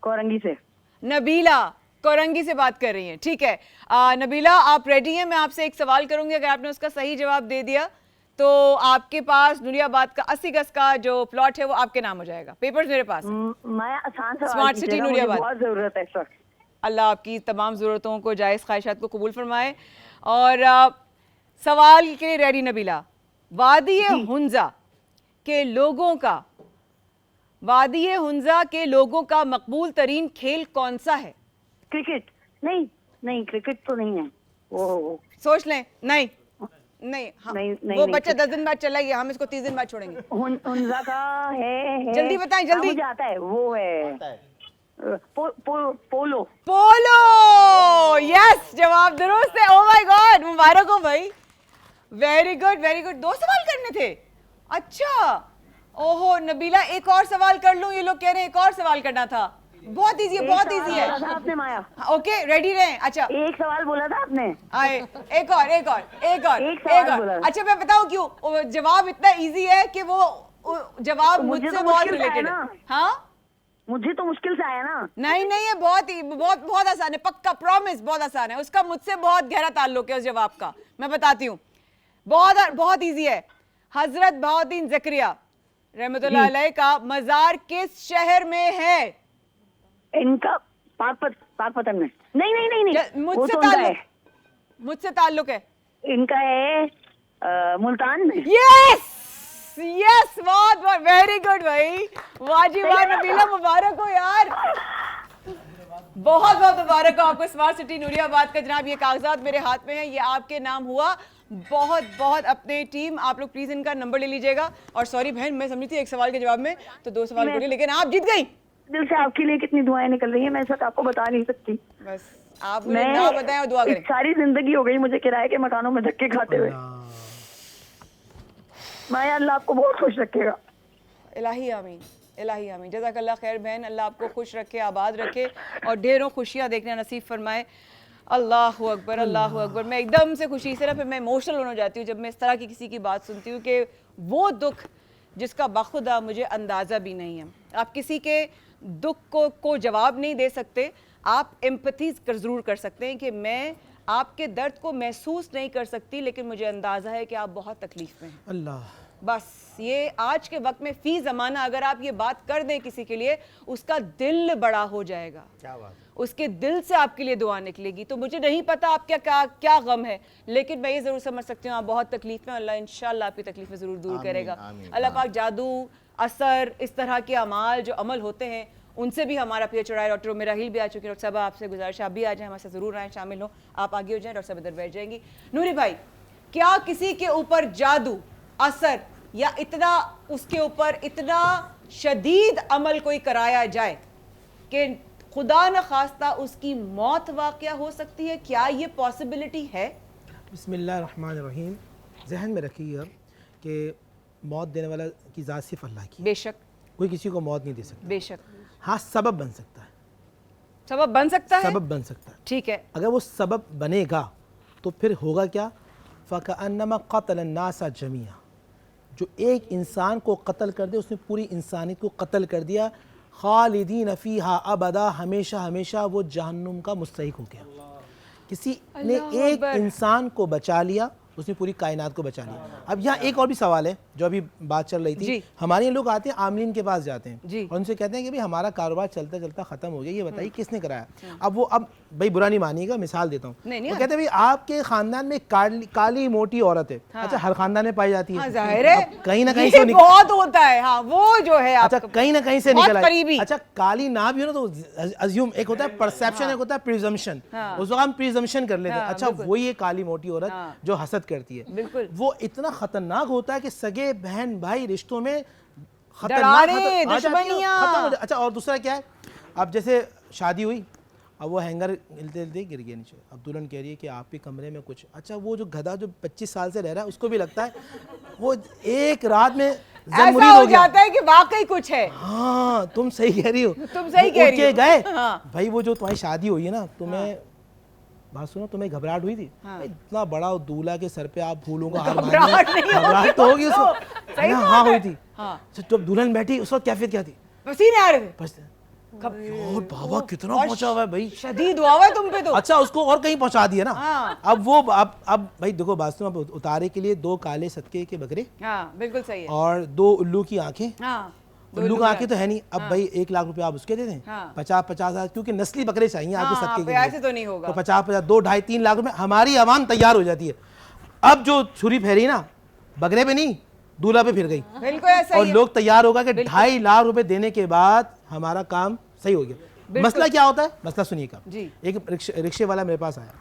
कोरंगी से। नबीला कोरंगी से बात कर रही हैं, ठीक है। नबीला आप रेडी हैं? मैं आपसे एक सवाल करूंगी, अगर आपने उसका सही जवाब दे दिया तो आपके पास नूरियाबाद का 80 गज का जो प्लॉट है वो आपके नाम हो जाएगा। पेपर्स मेरे पास हैं। माया, आसान सवाल स्मार्ट सिटी नूरियाबाद, बहुत जरूरत है इस वक्त। अल्लाह आपकी तमाम ज़रूरतों को, जायज़ ख्वाहिशात को कबूल फरमाए। और सवाल के लिए रेडी नबीला। वादी हुंजा के लोगों का मकबूल तरीन खेल कौन सा है? क्रिकेट? नहीं क्रिकेट तो नहीं है वो। सोच लें। नहीं, हाँ, नहीं, वो बच्चा 10 दिन बाद चला गया, हम इसको 30 दिन बाद छोड़ेंगे। हुंजा का है। जल्दी बताएं, जल्दी। मुझे आता है, वो है पोलो। यस, जवाब दुरुस्त है। ओह माय गॉड, मुबारक हो भाई, वेरी गुड वेरी गुड। 2 सवाल करने थे, अच्छा। ओहो नबीला, एक और सवाल कर लूं, ये लोग कह रहे हैं एक और सवाल करना था। बहुत इजी है, बहुत इजी है आपने माया। ओके, रेडी रहें। अच्छा, एक सवाल बोला था आपने। आए, एक और। अच्छा मैं बताऊं क्यों जवाब इतना इजी है कि वो जवाब मुझसे बहुत रिलेटेड है। हाँ, मुझे तो मुश्किल से आया ना। नहीं, ये बहुत आसान है, पक्का प्रॉमिस, बहुत आसान है। उसका मुझसे बहुत गहरा ताल्लुक है उस जवाब का, मैं बताती हूँ। बहुत इजी है। हजरत बहाउद्दीन ज़करिया रहमतुल्लाह अलैह का मजार किस शहर में है? इनका पाकपतन में। नहीं, मुझसे ताल्लुक है। इनका है मुल्तान में। यस, बहुत वेरी गुड भाई, वाजिबा नबीला, मुबारक हो यार, बहुत मुबारक हो आपको। स्मार्ट सिटी नूरियाबाद का जनाब ये कागजात मेरे हाथ में है, ये आपके नाम हुआ। बहुत अपने टीम, आप लोग प्लीज इनका नंबर ले लीजिएगा। और सॉरी बहन, मैं समझी थी एक सवाल के जवाब में तो 2 सवाल बोले, लेकिन आप जीत गई। दिल से आपके लिए कितनी दुआएं निकल रही हैं, मैं सब आपको बता नहीं सकती। बस आप मुझे ना बताएं और दुआ करें। सारी जिंदगी हो गई मुझे किराए के मकानों में धक्के खाते हुए। माया, अल्लाह आपको बहुत खुश रखेगा। इलाही आमीन, इलाही आमीन। जज़ाकल्लाह खैर बहन, अल्लाह आपको खुश रखे, आबाद रखे और ढेरों खुशियाँ देखना नसीब फरमाए। अल्लाहु अकबर, अल्लाहु अकबर। मैं एकदम से खुशी से ना फिर मैं इमोशनल होने जाती हूँ जब मैं इस तरह की किसी की बात सुनती हूँ कि वो दुख जिसका बाखुदा मुझे अंदाज़ा भी नहीं है। आप किसी के दुख को जवाब नहीं दे सकते, आप एम्पैथी ज़रूर कर सकते हैं कि मैं आपके दर्द को महसूस नहीं कर सकती, लेकिन मुझे अंदाज़ा है कि आप बहुत तकलीफ में हैं। अल्लाह, बस ये आज के वक्त में फ़ी ज़माना अगर आप ये बात कर दें किसी के लिए, उसका दिल बड़ा हो जाएगा। क्या बात, उसके दिल से आपके लिए दुआ निकलेगी। तो मुझे नहीं पता आप क्या गम है, लेकिन मैं ये ज़रूर समझ सकती हूँ आप बहुत तकलीफ में। अल्लाह इंशाल्लाह आपकी तकलीफें ज़रूर दूर करेगा। अल्लाह पाक जादू, असर, इस तरह के अमाल जो अमल होते हैं उनसे भी हमारा पेज चढ़ाए। डॉक्टर उमेरा हिल भी आ चुके हैं। डॉक्टर साहब आपसे गुजारिश आप भी आ जाएं, हमारे साथ ज़रूर आएँ, शामिल हो, आप आगे हो जाएं, डॉक्टर साहब इधर बैठ जाएंगी। नूरी भाई, क्या किसी के ऊपर जादू असर या इतना उसके ऊपर इतना शदीद अमल कोई कराया जाए कि खुदा न खास्ता उसकी मौत वाक़या हो सकती है, क्या ये पॉसिबिलिटी है? बिस्मिल्लाहिर्रहमानिर्रहीम। जहन में रखिएगा कि मौत देने वाला की ज़ात सिर्फ अल्लाह की। बेशक। कोई किसी को मौत नहीं दे सकता। बेशक। हाँ, सबब बन सकता है। सबब बन सकता है? सबब बन सकता है, ठीक है। अगर वो सबब बनेगा तो फिर होगा क्या? फ़कअन्नमा क़तल अन्नास जमीआ, जो एक इंसान को कत्ल कर दे उसने पूरी इंसानियत को कत्ल कर दिया। खालिदीन फ़ीहा अबदा, हमेशा हमेशा वो जहन्नुम का मुस्तहिक हो गया। किसी ने एक इंसान को बचा लिया, उसने पूरी कायनात को बचा लिया। अब यहाँ एक और भी सवाल है जो अभी बात चल रही थी। हमारे लोग आते हैं, आमलीन के पास जाते हैं और उनसे कहते हैं कि भाई हमारा कारोबार चलता चलता ख़त्म हो गया, ये बताइए किसने कराया? अब वो, अब भाई बुरा नहीं मानिएगा, मिसाल देता हूँ, वो कहते हैं भाई आपके ख़ानदान में काली मोटी औरत है। अच्छा, हर खानदान में पाई जाती है, जाहिर है, कहीं ना कहीं से बहुत होता है। हाँ, वो जो है अच्छा कहीं ना कहीं से निकल आई। अच्छा, काली ना भी हो ना तो अज्यूम, एक होता है परसेप्शन, एक होता है प्रिजम्पशन। उस वक्त हम प्रिजम्पशन कर लेते हैं, अच्छा वो ये काली मोटी औरत जो हसद करती है। बिल्कुल। वो इतना खतरनाक होता है कि सगे बहन भाई रिश्तों में दुश्मनियां। अच्छा, और दूसरा क्या है, अब जैसे शादी हुई, अब वो हैंगर हिलते हिलते गिर गया नीचे, अब दुल्हन कह रही है कि आपके कमरे में कुछ, अच्छा वो जो गधा जो 25 साल से रह रहा है उसको भी लगता है वो एक रात में ऐसा हो जाता है कि वाकई कुछ है। हाँ, तुम सही कह रही हो, तुम सही कह रही हो। गए भाई, वो जो तुम्हारी शादी हुई है ना, तुम्हें बात सुनो, तुम्हें घबराहट हुई थी? इतना बड़ा दूल्हा के सर पे आप फूलों का हार घबराहट तो होगी उसको। हाँ हुई थी। जब दुल्हन बैठी उस वक्त कैफियत क्या थी? पसीने आ रहे थे। और बाबा कितना पहुंचा हुआ है भाई, शदीद हुआ है तुम पे तो। अच्छा, उसको और कहीं पहुंचा दिया ना। अब वो अब भाई देखो बात सुनो, अब उतारे के लिए 2 काले सदके के बकरे, बिल्कुल सही है, और 2 उल्लू की आंखें। उल्लू की आंखें तो है नहीं। अब भाई 1 लाख रुपए आप उसके दे दें, 50-50 क्योंकि नस्ली बकरे चाहिए आपके सदके के लिए, ऐसे तो नहीं होगा। तो 50-50 2, 2.5-3 लाख रुपए हमारी आवाम तैयार हो जाती है। अब जो छुरी फेरी ना, बकरे पे नहीं दूल्हा पे फिर गई। बिल्कुल ऐसा ही और है। लोग तैयार होगा कि 2.5 लाख रुपए देने के बाद हमारा काम सही हो गया। मसला क्या होता है? मसला सुनिएगा। एक रिक्शे वाला मेरे पास आया,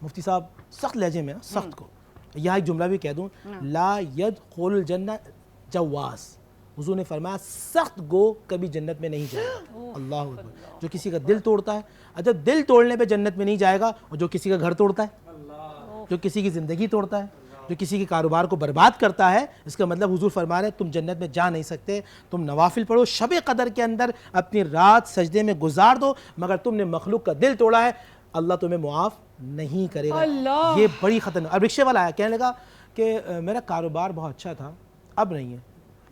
मुफ्ती साहब सख्त लहजे में, सख्त को यहाँ एक जुमला भी कह दूं, ला यदखुल जन्नत जवास, हुजूर ने फरमाया सख्त गो कभी जन्नत में नहीं जाएगा। अल्लाह अकबर। जो किसी का दिल तोड़ता है, अच्छा दिल तोड़ने पे जन्नत में नहीं जाएगा, और जो किसी का घर तोड़ता है, जो किसी की ज़िंदगी तोड़ता है, जो किसी के कारोबार को बर्बाद करता है, इसका मतलब हुजूर फरमा रहे हैं तुम जन्नत में जा नहीं सकते। तुम नवाफिल पढ़ो, शब कदर के अंदर अपनी रात सजदे में गुजार दो, मगर तुमने मखलूक का दिल तोड़ा है, अल्लाह तुम्हें मुआफ़ नहीं करेगा। ये बड़ी खतरनाक। अब रिक्शे वाला आया, कहने लगा कि मेरा कारोबार बहुत अच्छा था, अब नहीं है,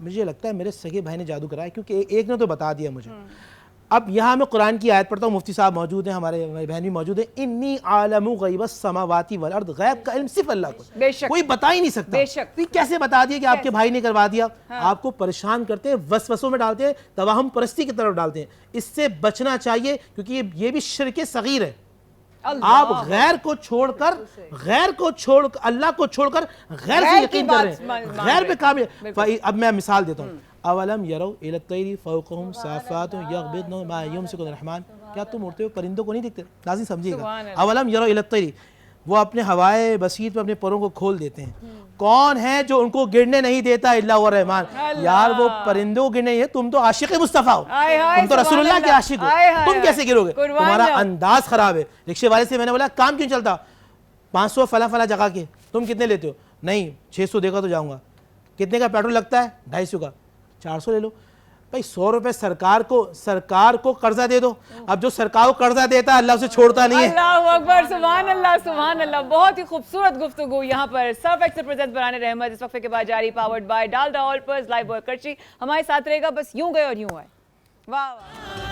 मुझे लगता है मेरे सगे भाई ने जादू कराया, क्योंकि एक ने तो बता दिया मुझे। अब यहाँ मैं कुरान की आयत पढ़ता हूँ, मुफ्ती साहब मौजूद हैं, हमारे बहन भी मौजूद है। इन्नी आलमु गैबस समावाती वल अर्द, गैब का इल्म सिर्फ अल्लाह को, कोई बता ही नहीं सकता। तो कैसे बता दिया कि आपके भाई ने करवा दिया? आपको परेशान करते हैं, वसवसों में डालते हैं, तवाहम परस्ती की तरफ डालते हैं। इससे बचना चाहिए, क्योंकि ये भी शिर्क सगीर है। आप गैर को छोड़कर अल्लाह को छोड़कर गैर से यकीन कर रहे हैं, गैर पे काबिल। अब मैं मिसाल देता हूँ, अवलम यरौ इला तैरी फौक़हुम साफ़ातुन यग़बिदन मा युमसिकुर रहमान, क्या तुम उड़ते हुए परिंदों को नहीं देखते? नाज़रीन समझिएगा, अवलम यरौ इला तैरी, वो अपने हवाए बसीत पे अपने परों को खोल देते हैं। कौन है जो उनको गिरने नहीं देता? इल्ला हुवा रहमान। यार वो परिंदों को गिरने है, तुम तो आशिक़ मुस्तफ़ा हो, तुम तो रसूलुल्लाह के आशिक़ हो, तुम कैसे गिरोगे? तुम्हारा अंदाज खराब है। रिक्शे वाले से मैंने बोला काम क्यों चलता? 500 फला जगह के, तुम कितने लेते हो? नहीं 600 देगा तो जाऊंगा। कितने का पेट्रोल लगता है? 250 का। 400 ले लो भाई। 100 रुपए सरकार को कर्जा दे दो। अब जो सरकार को कर्जा देता है अल्लाह उसे छोड़ता नहीं है। अल्लाहु अकबर, सुभान अल्लाह, सुभान अल्लाह। बहुत ही खूबसूरत गुफ्तगू यहाँ पर सर्फ एक्सेल प्रेजेंट बराने रहमत इस वक्त के बाद जारी, powered by Dalda Olpers, live boy करची हमारे साथ रहेगा। बस यूं गए और यूं आए। वाह वाह।